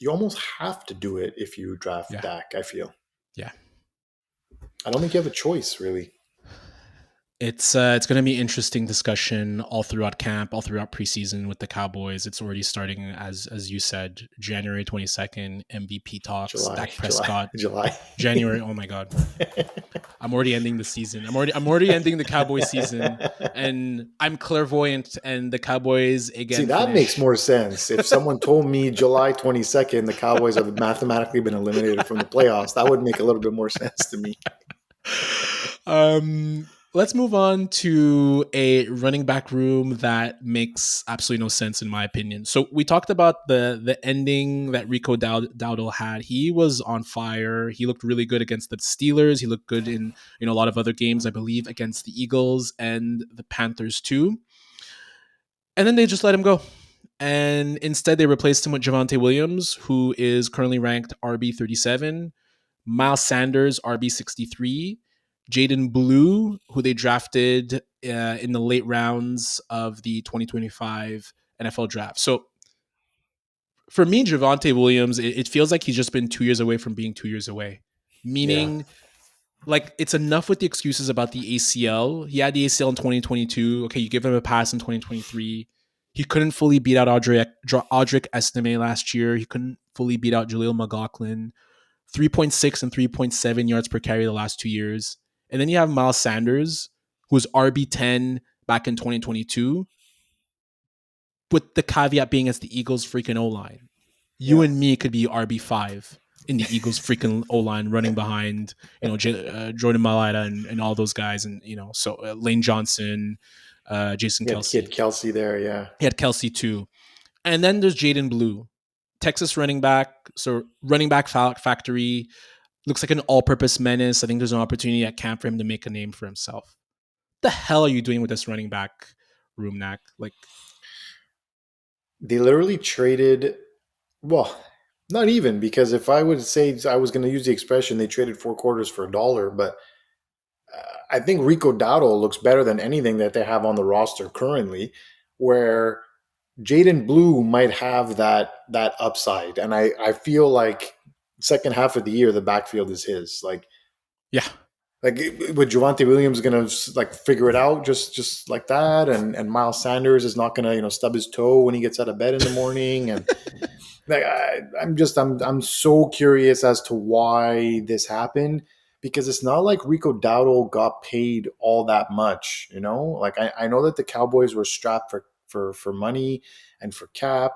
have to do it if you draft Yeah, Dak. I feel yeah. I don't think you have a choice really. It's going to be interesting discussion all throughout camp, all throughout preseason with the Cowboys. It's already starting as you said, January 22nd, MVP talks, July, Dak July, Prescott. July. January, oh my god. I'm already ending the season. I'm already ending the Cowboys season, and I'm clairvoyant, and the Cowboys See, again that makes finish. more sense. If someone told me July 22nd, the Cowboys have mathematically been eliminated from the playoffs, that would make a little bit more sense to me. Let's move on to a running back room that makes absolutely no sense in my opinion. So we talked about the ending that Rico Dowdle had. He was on fire. He looked really good against the Steelers. He looked good in a lot of other games, I believe, against the Eagles and the Panthers too. And then they just let him go. And instead, they replaced him with Javonte Williams, who is currently ranked RB 37, Miles Sanders, RB 63, Jaden Blue, who they drafted in the late rounds of the 2025 NFL draft. So for me, Javonte Williams, it feels like he's just been 2 years away from being 2 years away. Yeah, Meaning, like, it's enough with the excuses about the ACL. He had the ACL in 2022. Okay, you give him a pass in 2023. He couldn't fully beat out Audric Estime last year. He couldn't fully beat out Jaleel McLaughlin. 3.6 and 3.7 yards per carry the last 2 years. And then you have Miles Sanders, who was RB 10 back in 2022, with the caveat being it's the Eagles' freaking O line. You yeah, and me could be RB 5 in the Eagles' freaking O line, running behind Jordan Mailata and all those guys, and so Lane Johnson, Jason he had Kelsey. Kelsey there. Yeah, He had Kelsey too, and then there's Jaden Blue, Texas running back. So running back factory. Looks like an all-purpose menace. I think there's an opportunity at camp for him to make a name for himself. What the hell are you doing with this running back room, Nacc? Like, they literally traded. Well, not even because if I would say I was going to use the expression, they traded four quarters for $1, but I think Rico Dowdle looks better than anything that they have on the roster currently. Where Jaden Blue might have that upside, and I feel like second half of the year the backfield is his. yeah, Like with Javonte Williams going to like figure it out just like that, and Miles Sanders is not going to stub his toe when he gets out of bed in the morning, and like I'm so curious as to why this happened, because it's not like Rico Dowdle got paid all that much, you know. Like I know that the Cowboys were strapped for money and for cap.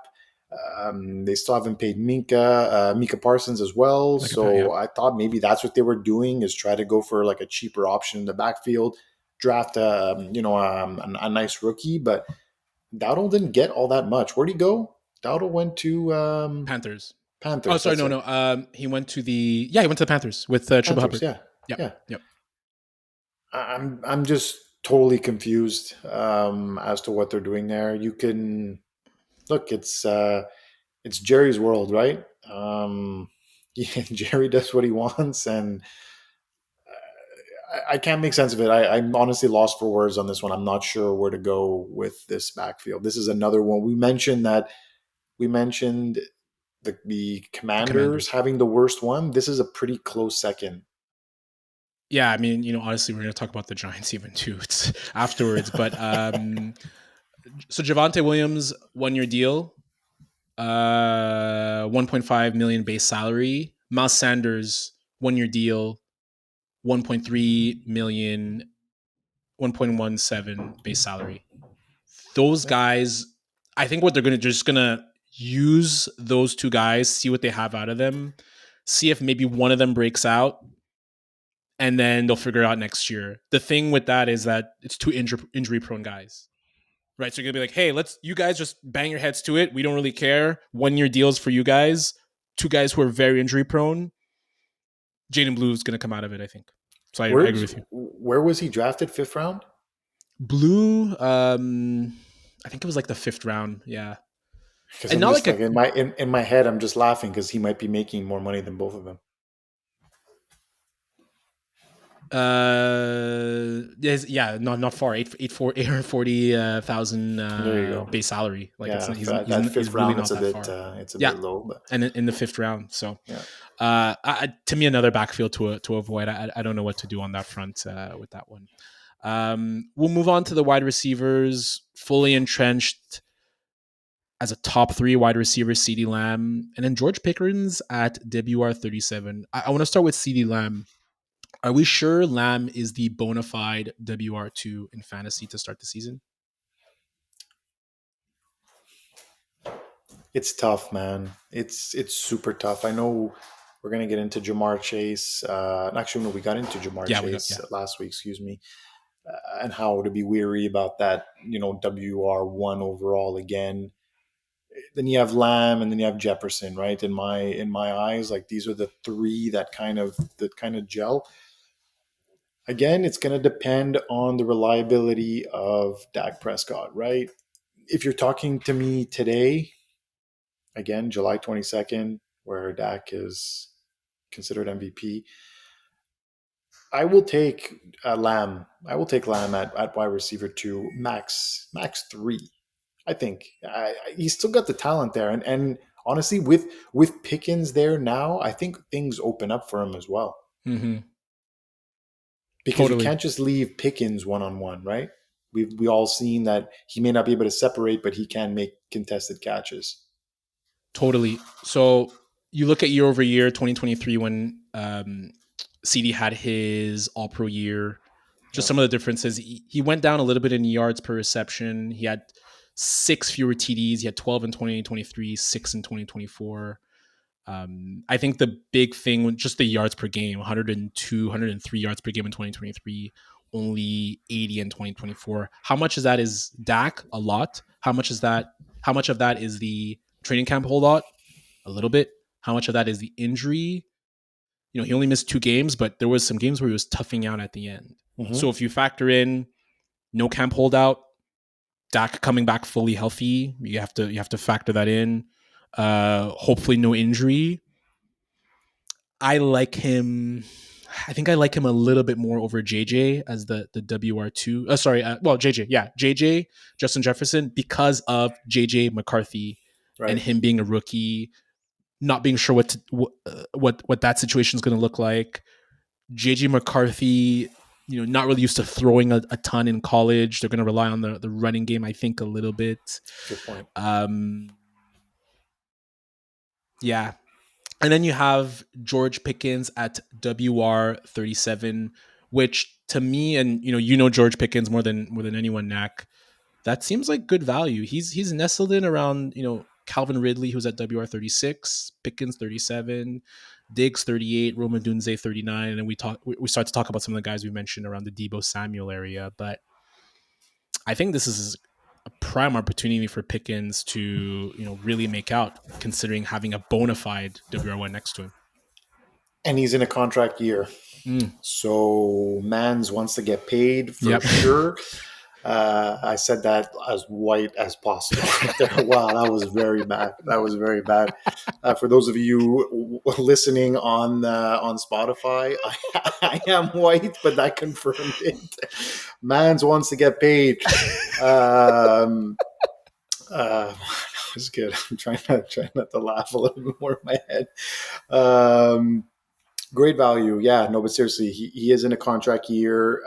They still haven't paid Mika Parsons as well, Like a yeah, so I thought maybe that's what they were doing, is try to go for like a cheaper option in the backfield, draft a nice rookie. But Dowdle didn't get all that much. Where'd he go? Dowdle went to Panthers. Oh, Panthers. sorry, That's no, right. no. He went to the Panthers with Chuba Panthers. Hubbard. Yeah, Yep, yeah. yep. I'm just totally confused as to what they're doing there. You can look. It's Jerry's world, right? Yeah, Jerry does what he wants, and I can't make sense of it. I'm honestly lost for words on this one. I'm not sure where to go with this backfield. This is another one. We mentioned the The Commanders Commanders. having the worst one. This is a pretty close second. Yeah, I mean, honestly, we're going to talk about the Giants even too. It's afterwards, but so Javonte Williams 1 year deal, 1.5 million base salary. Miles Sanders 1 year deal, 1.3 million, 1.17 base salary. Those guys, I think what they're gonna use those two guys, see what they have out of them, see if maybe one of them breaks out, and then they'll figure it out next year. The thing with that is that it's two injury prone guys, right? So you're gonna be like, hey, let's you guys just bang your heads to it. We don't really care. 1 year deals for you guys. Two guys who are very injury prone. Jaden Blue is gonna come out of it, I think. So I agree with you. Where was he drafted? Fifth round. Blue, I think it was like the fifth round. Yeah, Because and I'm not just like like a in my head, I'm just laughing because he might be making more money than both of them. yeah, not far. 840,000 There you go. base salary. Like Yeah, that he's fifth really round, not that far. it's a Yeah, bit low, but and in the fifth round. So, yeah. to me, another backfield to avoid. I don't know what to do on that front with that one. We'll move on to the wide receivers. Fully entrenched as a top three wide receiver, CeeDee Lamb, and then George Pickens at WR37. I want to start with CeeDee Lamb. Are we sure Lamb is the bona fide WR2 in fantasy to start the season? It's tough, man. It's super tough. I know we're gonna get into Jamar Chase. Actually, no, we got into Jamar Yeah, we got Chase yeah. last week. Excuse me, and how to be weary about that. WR1 overall again. Then you have Lamb, and then you have Jefferson. Right, in my eyes, like these are the three that kind of gel. Again, it's going to depend on the reliability of Dak Prescott, right? If you're talking to me today, again, July 22nd, where Dak is considered MVP, I will take Lamb. I will take Lamb at wide receiver two, max three. I think he's still got the talent there, and honestly, with Pickens there now, I think things open up for him as well, Mm-hmm. because you Totally. can't just leave Pickens one on one, right? We all seen that he may not be able to separate, but he can make contested catches. Totally. So you look at year over year, 2023, when CD had his all pro year, just Yeah. some of the differences. He went down a little bit in yards per reception. He had 6 fewer TDs. He had 12 in 2023, 6 in 2024. I think the big thing was just the yards per game, 102, 103 yards per game in 2023, only 80 in 2024. How much of that is Dak? A lot. How much of that is the training camp holdout? A little bit. How much of that is the injury? He only missed 2 games, but there was some games where he was toughing out at the end. Mm-hmm. So if you factor in no camp holdout, Dak coming back fully healthy, you have to factor that in. Hopefully no injury. I like him. I think I like him a little bit more over JJ as the WR2. JJ, yeah, JJ Justin Jefferson, because of JJ McCarthy and Right. him being a rookie, not being sure what that situation is going to look like. JJ McCarthy, not really used to throwing a ton in college. They're going to rely on the running game, I think, a little bit. Good point. Um, Yeah. And then you have George Pickens at WR37, which to me, and George Pickens more than anyone, Knack. That seems like good value. He's nestled in around Calvin Ridley, who's at WR36, Pickens 37, Diggs 38, Roman Dunze 39, and then we start to talk about some of the guys we mentioned around the Debo Samuel area. But I think this is a prime opportunity for Pickens to really make out, considering having a bona fide WR1 next to him. And he's in a contract year. Mm. So Mans wants to get paid for Yep. sure. I said that as white as possible right there. Wow, that was very bad. That was very bad. For those of you listening on Spotify, I am white, but that confirmed it. Mans wants to get paid. That was good. I'm trying not to laugh a little bit more in my head. Um, Great value. Yeah, no, but seriously, he is in a contract year.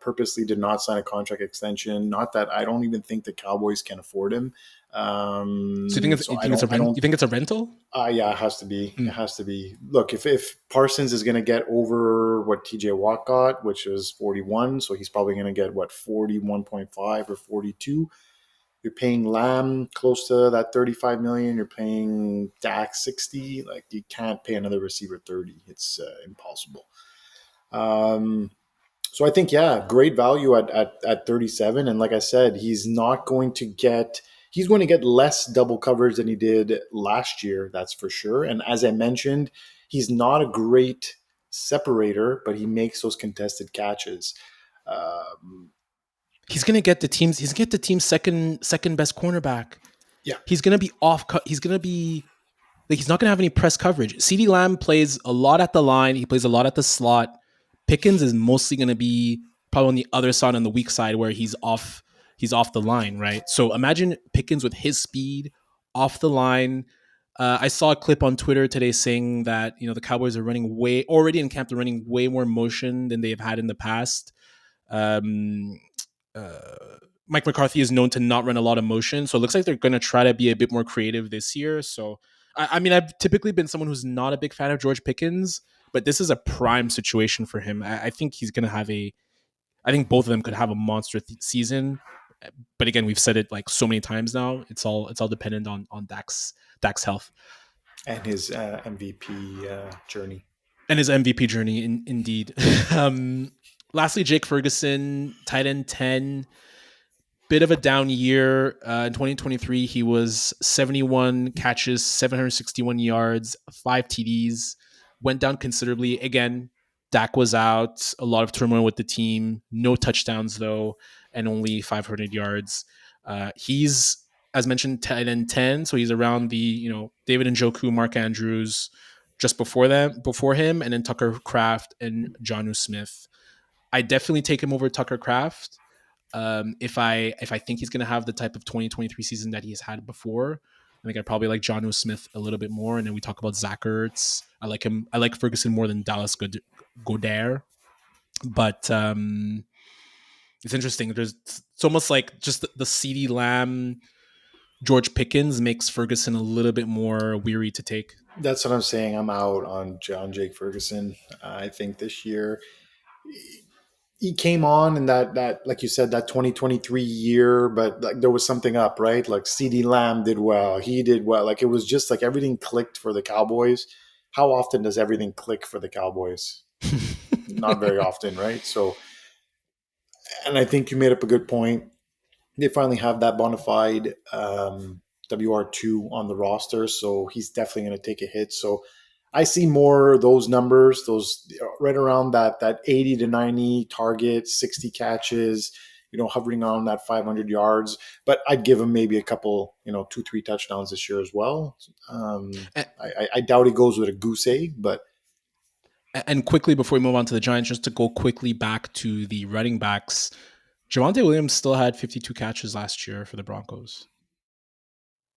Purposely did not sign a contract extension. Not that I don't even think the Cowboys can afford him. So you think it's a I rent? don't. You think it's a rental? Yeah, it has to be. It Mm. has to be. Look, if Parsons is going to get over what TJ Watt got, which is 41, so he's probably going to get what 41.5 or 42. You're paying Lamb close to that 35 million. You're paying Dak 60. Like you can't pay another receiver 30. It's impossible. Um, so I think yeah, great value at 37. And like I said, he's going to get less double coverage than he did last year. That's for sure. And as I mentioned, he's not a great separator, but he makes those contested catches. Um, He's gonna get the team's second best cornerback. yeah, He's gonna be off. He's gonna be like he's not gonna have any press coverage. CeeDee Lamb plays a lot at the line. He plays a lot at the slot. Pickens is mostly gonna be probably on the other side, on the weak side, where he's off. He's off the line, right? So imagine Pickens with his speed off the line. I saw a clip on Twitter today saying that the Cowboys are running way already in camp. They're running way more motion than they've had in the past. Um, Mike McCarthy is known to not run a lot of motion, so it looks like they're going to try to be a bit more creative this year. So, I mean, I've typically been someone who's not a big fan of George Pickens, but this is a prime situation for him. I think he's going to have a. I think both of them could have a monster season, but again, we've said it like so many times now. It's all dependent on Dak's health and his MVP journey. and his MVP journey. Indeed. Lastly, Jake Ferguson, tight end 10. Bit of a down year. In 2023, he was 71 catches, 761 yards, 5 TDs. Went down considerably. Again, Dak was out. A lot of turmoil with the team. No touchdowns, though, and only 500 yards. He's, as mentioned, tight end 10. So he's around the, David Njoku, Mark Andrews, just before him, and then Tucker Kraft and Jonnu Smith. I definitely take him over Tucker Kraft. If I think he's going to have the type of 2023 season that he's had before, I think I probably like Jonnu Smith a little bit more. And then we talk about Zach Ertz. I like him. I like Ferguson more than Dallas Goedert. But it's interesting. It's almost like just the CeeDee Lamb, George Pickens makes Ferguson a little bit more weary to take. That's what I'm saying. I'm out on John Jake Ferguson. I think this year he came on in that like you said that 2023 year, but like there was something up, right? Like CeeDee Lamb did well, he did well. Like it was just like everything clicked for the Cowboys. How often does everything click for the Cowboys? Not very often, right? So, and I think you made up a good point. They finally have that bona fide WR2 on the roster, so he's definitely going to take a hit. So I see more of those numbers, those right around that 80 to 90 targets, 60 catches, hovering on that 500 yards. But I'd give him maybe a couple, 2, 3 touchdowns this year as well. I doubt he goes with a goose egg, but And quickly before we move on to the Giants, just to go quickly back to the running backs, Javonte Williams still had 52 catches last year for the Broncos.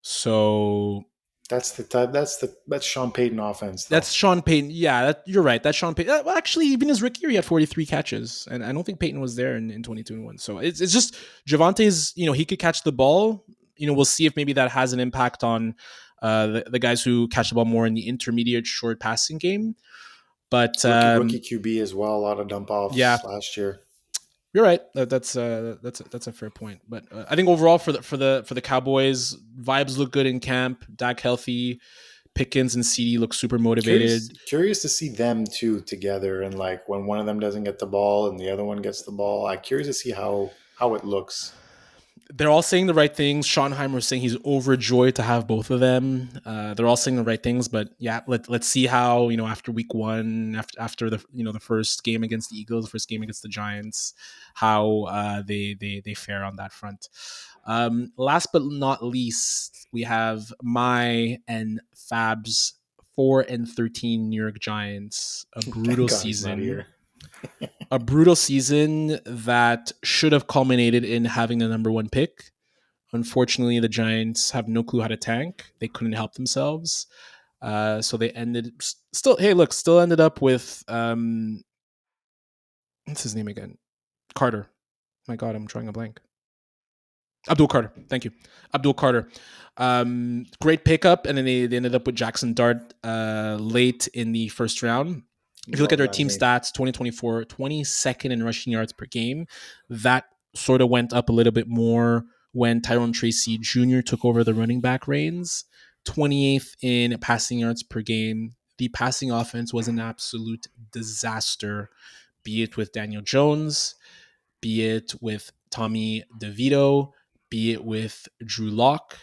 So that's the type. That's Sean Payton offense, though. that's Sean Payton. Yeah, you're right. That's Sean Payton. Well, actually, even his rookie year, he had 43 catches, and I don't think Payton was there in 2021. So it's just Javonte's. He could catch the ball. We'll see if maybe that has an impact on the guys who catch the ball more in the intermediate short passing game. But Rookie QB as well. A lot of dump yeah, offs last year. you're right. That's a fair point. But I think overall for the Cowboys, vibes look good in camp. Dak healthy, Pickens and CeeDee look super Curious, motivated. curious to see them two together, and like when one of them doesn't get the ball and the other one gets the ball. I'm curious to see how it looks. They're all saying the right things. Schottenheimer was saying he's overjoyed to have both of them. They're all saying the right things, but yeah, let's see how after week one, after the the first game against the Eagles, the first game against the Giants, how they fare on that front. Last but not least, we have my and Fab's 4-13 New York Giants. A Thank brutal God he's not season here. a brutal season that should have culminated in having the number one pick. Unfortunately, the Giants have no clue how to tank. They couldn't help themselves. So they ended still. Hey, look, still ended up with what's his name again? Carter. My God, I'm drawing a blank. Abdul Carter. Thank you, Abdul Carter. Great pickup, and then they ended up with Jackson Dart late in the first round. If you look at Love their that team name. stats, 2024, 22nd in rushing yards per game. That sort of went up a little bit more when Tyrone Tracy Jr. took over the running back reins. 28th in passing yards per game. The passing offense was an absolute disaster, be it with Daniel Jones, be it with Tommy DeVito, be it with Drew Lock.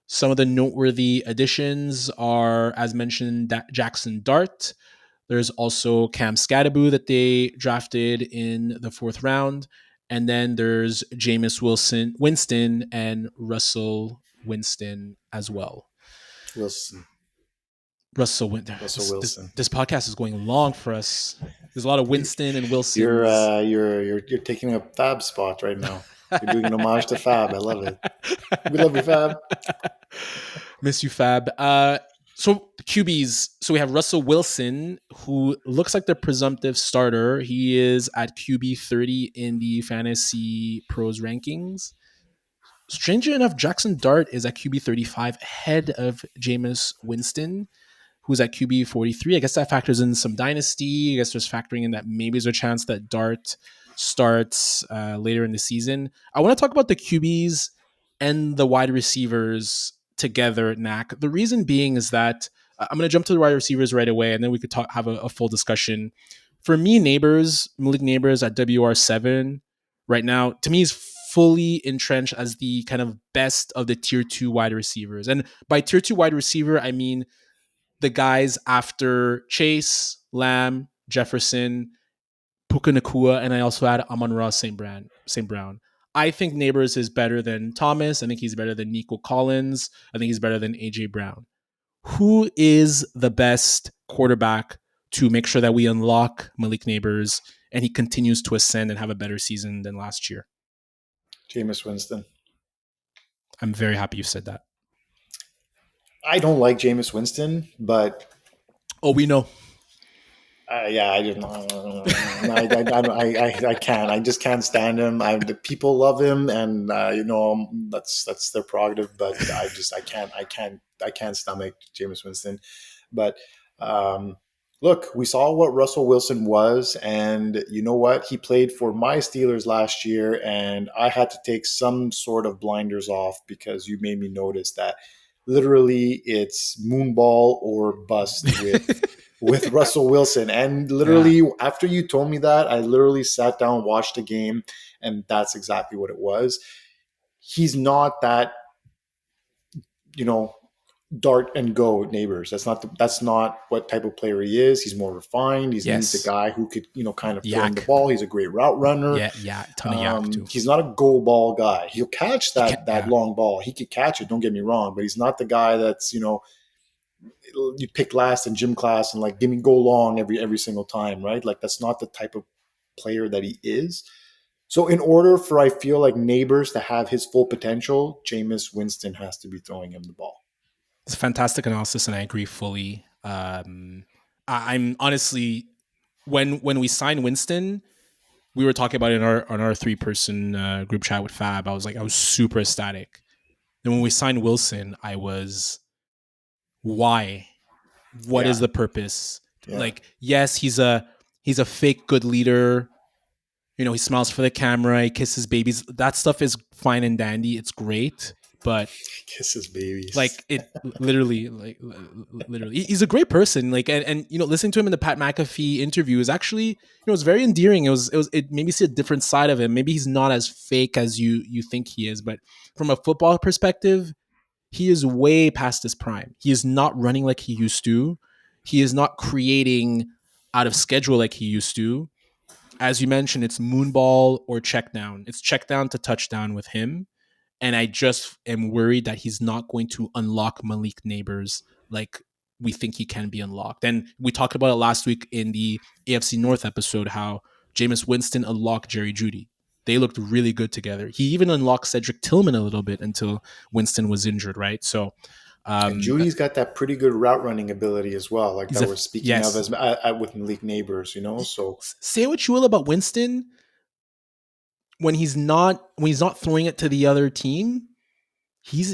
Some of the noteworthy additions are, as mentioned, Jackson Dart. There's also Cam Scadaboo that they drafted in the fourth round. And then there's Winston, and Russell Winston as well. Wilson. Russell Winston. Russell This, Wilson. this podcast is going long for us. There's a lot of Winston and You're Wilsons. uh, you're you're you're taking a Fab spot right now. You're doing an homage to Fab. I love it. We love you, Fab. Miss you, Fab. So QBs. So we have Russell Wilson, who looks like the presumptive starter. He is at QB 30 in the Fantasy Pros rankings. Strangely enough, Jackson Dart is at QB 35, ahead of Jameis Winston, who's at QB 43. I guess that factors in some dynasty. I guess there's factoring in that maybe there's a chance that Dart starts later in the season. I want to talk about the QBs and the wide receivers together, Nacc. The reason being is that I'm going to jump to the wide receivers right away, and then we could have a full discussion. For me, Malik Nabers at WR7 right now, to me, is fully entrenched as the kind of best of the tier 2 wide receivers. And by tier 2 wide receiver, I mean the guys after Chase, Lamb, Jefferson, Puka Nakua, and I also had Amon-Ra St. Brown. I think Nabers is better than Thomas. I think he's better than Nico Collins. I think he's better than AJ Brown. Who is the best quarterback to make sure that we unlock Malik Nabers and he continues to ascend and have a better season than last year? Jameis Winston. I'm very happy you said that. I don't like Jameis Winston, but Oh, we know. yeah, I didn't. I can't. I just can't stand him. The people love him, and that's their prerogative. But I can't stomach Jameis Winston. But um, look, we saw what Russell Wilson was, and you know what? He played for my Steelers last year, and I had to take some sort of blinders off because you made me notice that literally it's moonball or bust with Russell Wilson. And Yeah. literally, after you told me that, I literally sat down, watched the game, and that's exactly what it was. He's not that, you know, dart and go Neighbors. That's not what type of player he is. He's more refined. He's a Yes. guy who could, kind of throw him the Yak. ball. He's a great route runner. Yeah. Yeah. Ton of yak too. He's not a go ball guy. He'll catch He can't. that Yeah. long ball. He could catch it. Don't get me wrong, but he's not the guy that's you pick last in gym class and like give me go long every single time, right? Like that's not the type of player that he is. So in order for I feel like Neighbors to have his full potential, Jameis Winston has to be throwing him the ball. It's a fantastic analysis, and I agree fully. I'm honestly, when we signed Winston, we were talking about it on our 3-person group chat with Fab. I was super ecstatic. Then when we signed Wilson, I was why? What is Yeah, the purpose? yeah. Like, yes, he's a fake good leader. He smiles for the camera, he kisses babies. That stuff is fine and dandy. It's great, but Kisses babies. like it literally, literally, he's a great person. Like, and listening to him in the Pat McAfee interview is actually, it was very endearing. It made me see a different side of him. Maybe he's not as fake as you think he is, but from a football perspective, he is way past his prime. He is not running like he used to. He is not creating out of schedule like he used to. As you mentioned, it's moonball or check down. It's check down to touchdown with him. And I just am worried that he's not going to unlock Malik Nabers like we think he can be unlocked. And we talked about it last week in the AFC North episode how Jameis Winston unlocked Jerry Jeudy. They looked really good together. He even unlocked Cedric Tillman a little bit until Winston was injured, right? So And um, Judy's got that pretty good route running ability as well, like he's that a we're speaking of yes. as with Malik Nabers, you know. So Say what you will about Winston, when he's not throwing it to the other team, he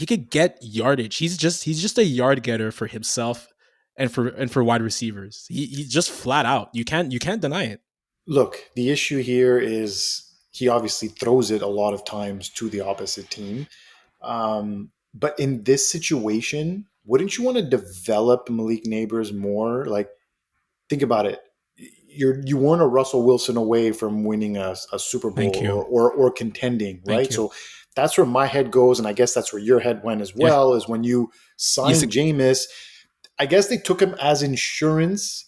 could get yardage. He's just a yard getter for himself and for wide receivers. He just flat out. You can't deny it. look, the issue here is he obviously throws it a lot of times to the opposite team. But in this situation, wouldn't you want to develop Malik Nabers more? Like, think about it. You weren't a Russell Wilson away from winning a Super Bowl Thank you. or contending, Thank right? you. So that's where my head goes, and I guess that's where your head went as Yeah. well. Is when you You signed see, Jameis, I guess they took him as insurance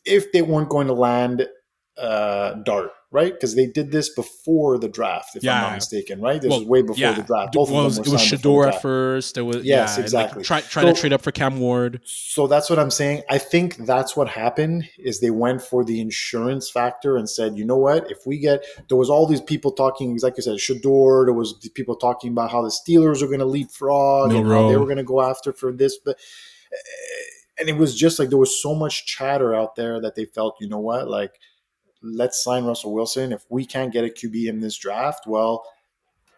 if they weren't going to land Dart, right? Because they did this before the draft, if I'm not yeah. mistaken, right? This was Well, way before the yeah. draft. Both of Well, them were it was signed before the Shador at draft. first. It was Yes, yeah, and like exactly. trying to So trade up for Cam Ward. so that's what I'm saying. I think that's what happened is they went for the insurance factor and said, you know what, if we get there was all these people talking, like you said, Shador, there was people talking about how the Steelers are going to leapfrog and how they were Milrow. going to go after for this, but and it was just like there was so much chatter out there that they felt, you know what, like let's sign Russell Wilson. If we can't get a QB in this draft, well,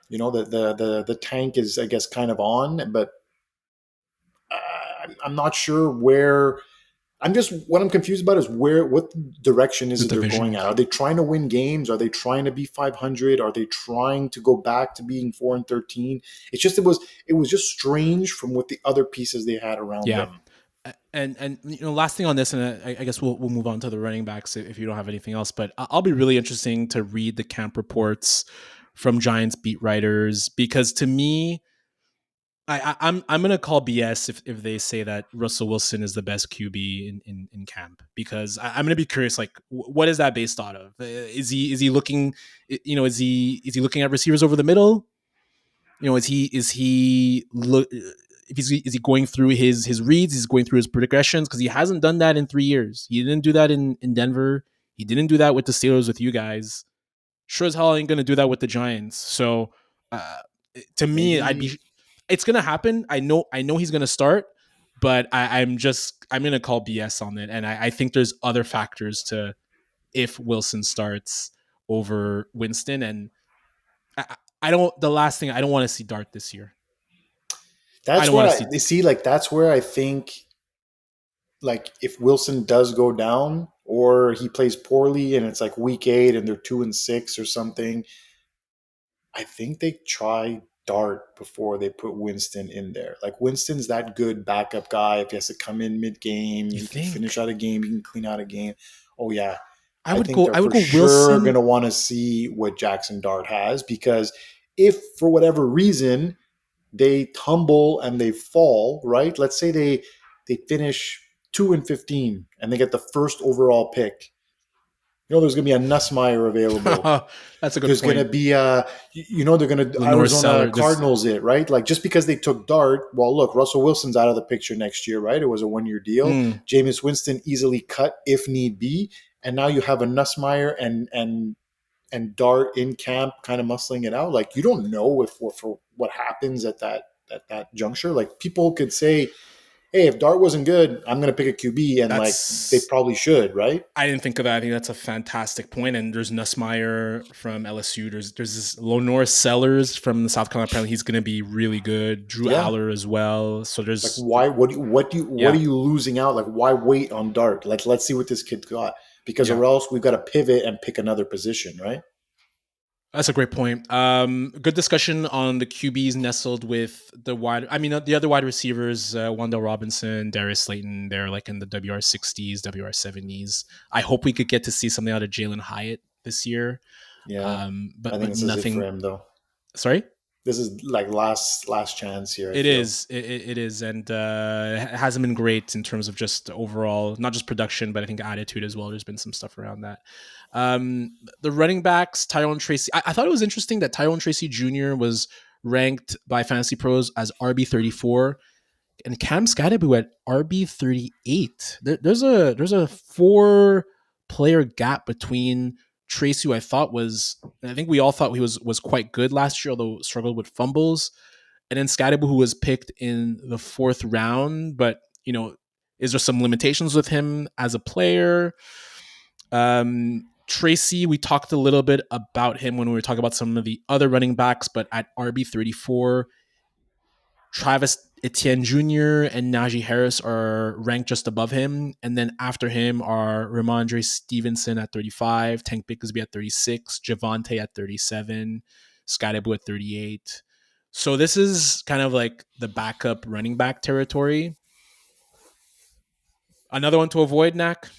you know, the tank is, I guess, kind of on, but I'm not sure where. I'm just what I'm confused about is what direction is The it they're going division. at? Are they trying to win games? Are they trying to be 500? Are they trying to go back to being 4-13? It was just strange from what the other pieces they had around Yeah. them. And last thing on this, and I guess we'll move on to the running backs if you don't have anything else. But I'll be really interesting to read the camp reports from Giants beat writers because to me, I'm gonna call BS if they say that Russell Wilson is the best QB in camp because I'm gonna be curious like what is that based out of? Is he looking is he looking at receivers over the middle? Is he look if is he going through his reads? He's going through his progressions because he hasn't done that in 3 years. He didn't do that in Denver. He didn't do that with the Steelers with you guys. Sure as hell ain't gonna do that with the Giants. So uh, to me, Maybe it's gonna happen. I know he's gonna start, but I'm gonna call BS on it, and I think there's other factors to if Wilson starts over Winston, and I don't. The last thing I don't want to see Dart this year. I that's don't want where to I see. you see like that's where I think like if Wilson does go down or he plays poorly and it's like week 8 and they're 2-6 or something, I think they try Dart before they put Winston in there. Like Winston's that good backup guy. If he has to come in mid game, You he can finish think out a game, he can clean out a game. Oh yeah, I I would think go? they're I would for go sure going Wilson. to want to see what Jackson Dart has because if for whatever reason they tumble and they fall, right? Let's say they finish 2-15 and they get the first overall pick. You know, there's going to be a Nussmeyer available. That's a good There's going to point. be they're going to Lenore Arizona Seller. This. Cardinals it, right? Like just because they took Dart, well, look, Russell Wilson's out of the picture next year, right? It was a 1-year deal. Mm, Jameis Winston easily cut if need be, and now you have a Nussmeyer and Dart in camp, kind of muscling it out. Like you don't know if for what happens at that juncture. Like people could say hey, if Dart wasn't good, I'm going to pick a QB, and like they That's probably should, right? I didn't think of that. I think that's a fantastic point. And there's Nussmeyer from LSU. There's this Lenore Sellers from the South Carolina. Apparently, he's going to be really good. Drew Yeah. Aller as well. So Like there's why? What are yeah, you losing out? Like why wait on Dart? Like let's see what this kid got, because yeah. or else we've got to pivot and pick another position, right? That's a great point. Good discussion on the QBs nestled with the wide. I mean, the other wide receivers, Wandale Robinson, Darius Slayton. They're like in the WR60s, WR70s. I hope we could get to see something out of Jalen Hyatt this year. Yeah, I think But this is it for nothing. him though. Sorry. This is like last chance here. I It feel. is. It is, and it hasn't been great in terms of just overall, not just production, but I think attitude as well. There's been some stuff around that. The running backs, Tyrone Tracy. I thought it was interesting that Tyrone Tracy Jr. was ranked by Fantasy Pros as RB 34, and Cam Skadebu at RB 38. There's a 4 player gap between Tracy, who I thought was, I think we all thought he was quite good last year, although struggled with fumbles, and then Skadebu, who was picked in the 4th round, but is there some limitations with him as a player? Tracy, we talked a little bit about him when we were talking about some of the other running backs, but at RB 34, Travis Etienne Jr. and Najee Harris are ranked just above him. And then after him are Ramondre Stevenson at 35, Tank Bigsby at 36, Javante at 37, Skydebu at 38. So this is kind of like the backup running back territory. Another one to avoid, Nacc.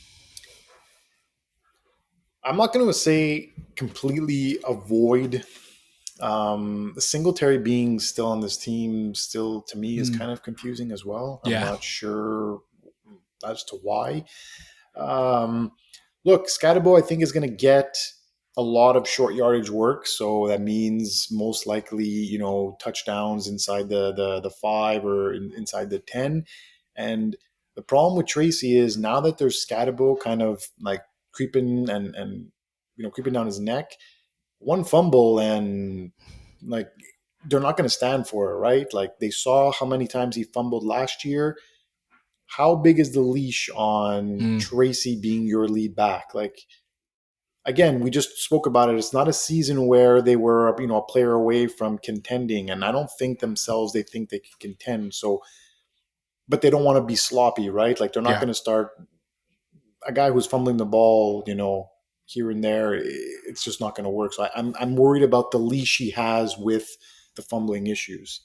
I'm not going to say completely avoid. Singletary being still on this team still to me is Mm, kind of confusing as well. I'm yeah. not sure as to why. Um, Look, Scatterbo, I think, is going to get a lot of short yardage work, so that means most likely, touchdowns inside the 5 or inside the 10. And the problem with Tracy is now that there's Scatterbo kind of like creeping and creeping down his neck, one fumble and like they're not going to stand for it, right? Like they saw how many times he fumbled last year. How big is the leash on Mm, Tracy being your lead back? Like again, we just spoke about it. It's not a season where they were, a player away from contending, and I don't think themselves they think they can contend. So, but they don't want to be sloppy, right? Like they're not yeah. going to start a guy who's fumbling the ball, here and there. It's just not going to work. So I'm worried about the leash he has with the fumbling issues.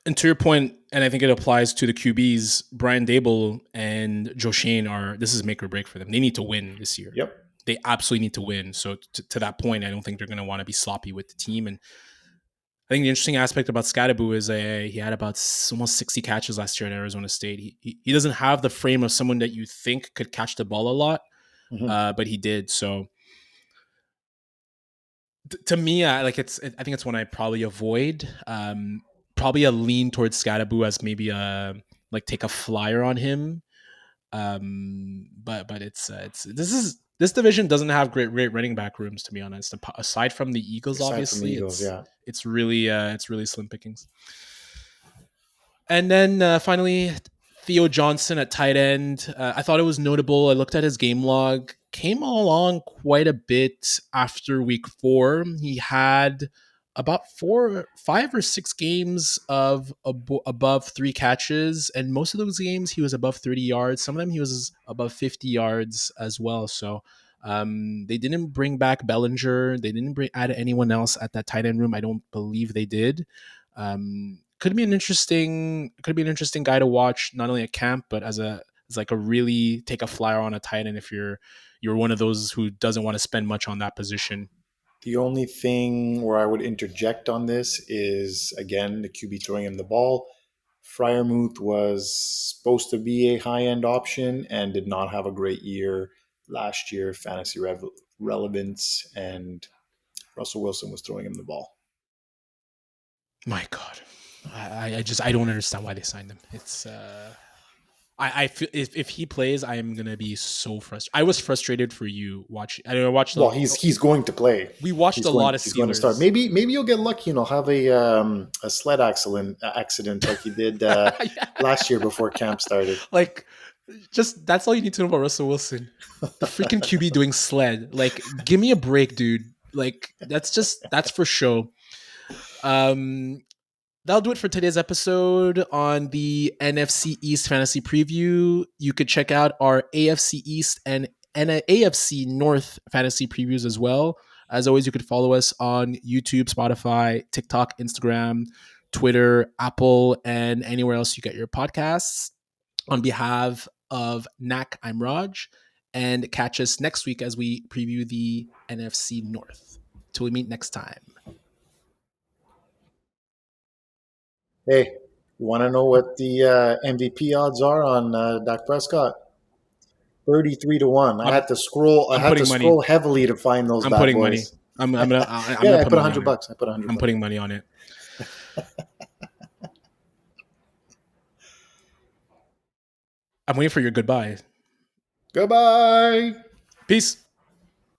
And to your point, and I think it applies to the QBs, Brian Dable and Joe Shane this is make or break for them. They need to win this year. Yep. They absolutely need to win. So to that point, I don't think they're going to want to be sloppy with the team. And I think the interesting aspect about Scadabu is he had about almost 60 catches last year at Arizona State. He doesn't have the frame of someone that you think could catch the ball a lot, Mm-hmm. but he did. So to me, I think it's one I probably avoid. Probably a lean towards Scadabu as maybe a like take a flyer on him. But it's this division doesn't have great running back rooms, to be honest. Aside from the Eagles, Aside from the obviously, Eagles, yeah. it's really slim pickings. And then finally, Theo Johnson at tight end. I thought it was notable. I looked at his game log. Came along quite a bit after week 4. He had about 5 or 6 games of above 3 catches, and most of those games he was above 30 yards. Some of them he was above 50 yards as well. So they didn't bring back Bellinger. They didn't add anyone else at that tight end room. I don't believe they did. Could be an interesting guy to watch, not only at camp but as like a really take a flyer on a tight end if you're one of those who doesn't want to spend much on that position. The only thing where I would interject on this is again the QB throwing him the ball. Fryermuth was supposed to be a high end option and did not have a great year last year, fantasy relevance, and Russell Wilson was throwing him the ball. My God, I don't understand why they signed him. It's I feel if he plays, I am gonna be so frustrated. I was frustrated for you watching. I watched Well, he's going to play. we watched a lot of He's going to start. Steelers. Maybe you'll get lucky. Have a sled accident like he did Yeah. last year before camp started. Like, just that's all you need to know about Russell Wilson. The freaking QB doing sled. Like, give me a break, dude. Like, that's for show. Um, that'll do it for today's episode on the NFC East fantasy preview. You could check out our AFC East and AFC North fantasy previews as well. As always, you could follow us on YouTube, Spotify, TikTok, Instagram, Twitter, Apple, and anywhere else you get your podcasts. On behalf of Nacc, I'm Raj, and catch us next week as we preview the NFC North. Till we meet next time. Hey, you want to know what the MVP odds are on Dak Prescott? 33-1. I I'm had to scroll. I I'm had to putting money. scroll heavily to find those I'm bad putting money. boys. I'm Yeah, gonna I put put a money on hundred it. bucks. I put a hundred I'm bucks. putting money on it. I'm waiting for your goodbye. Goodbye. Peace.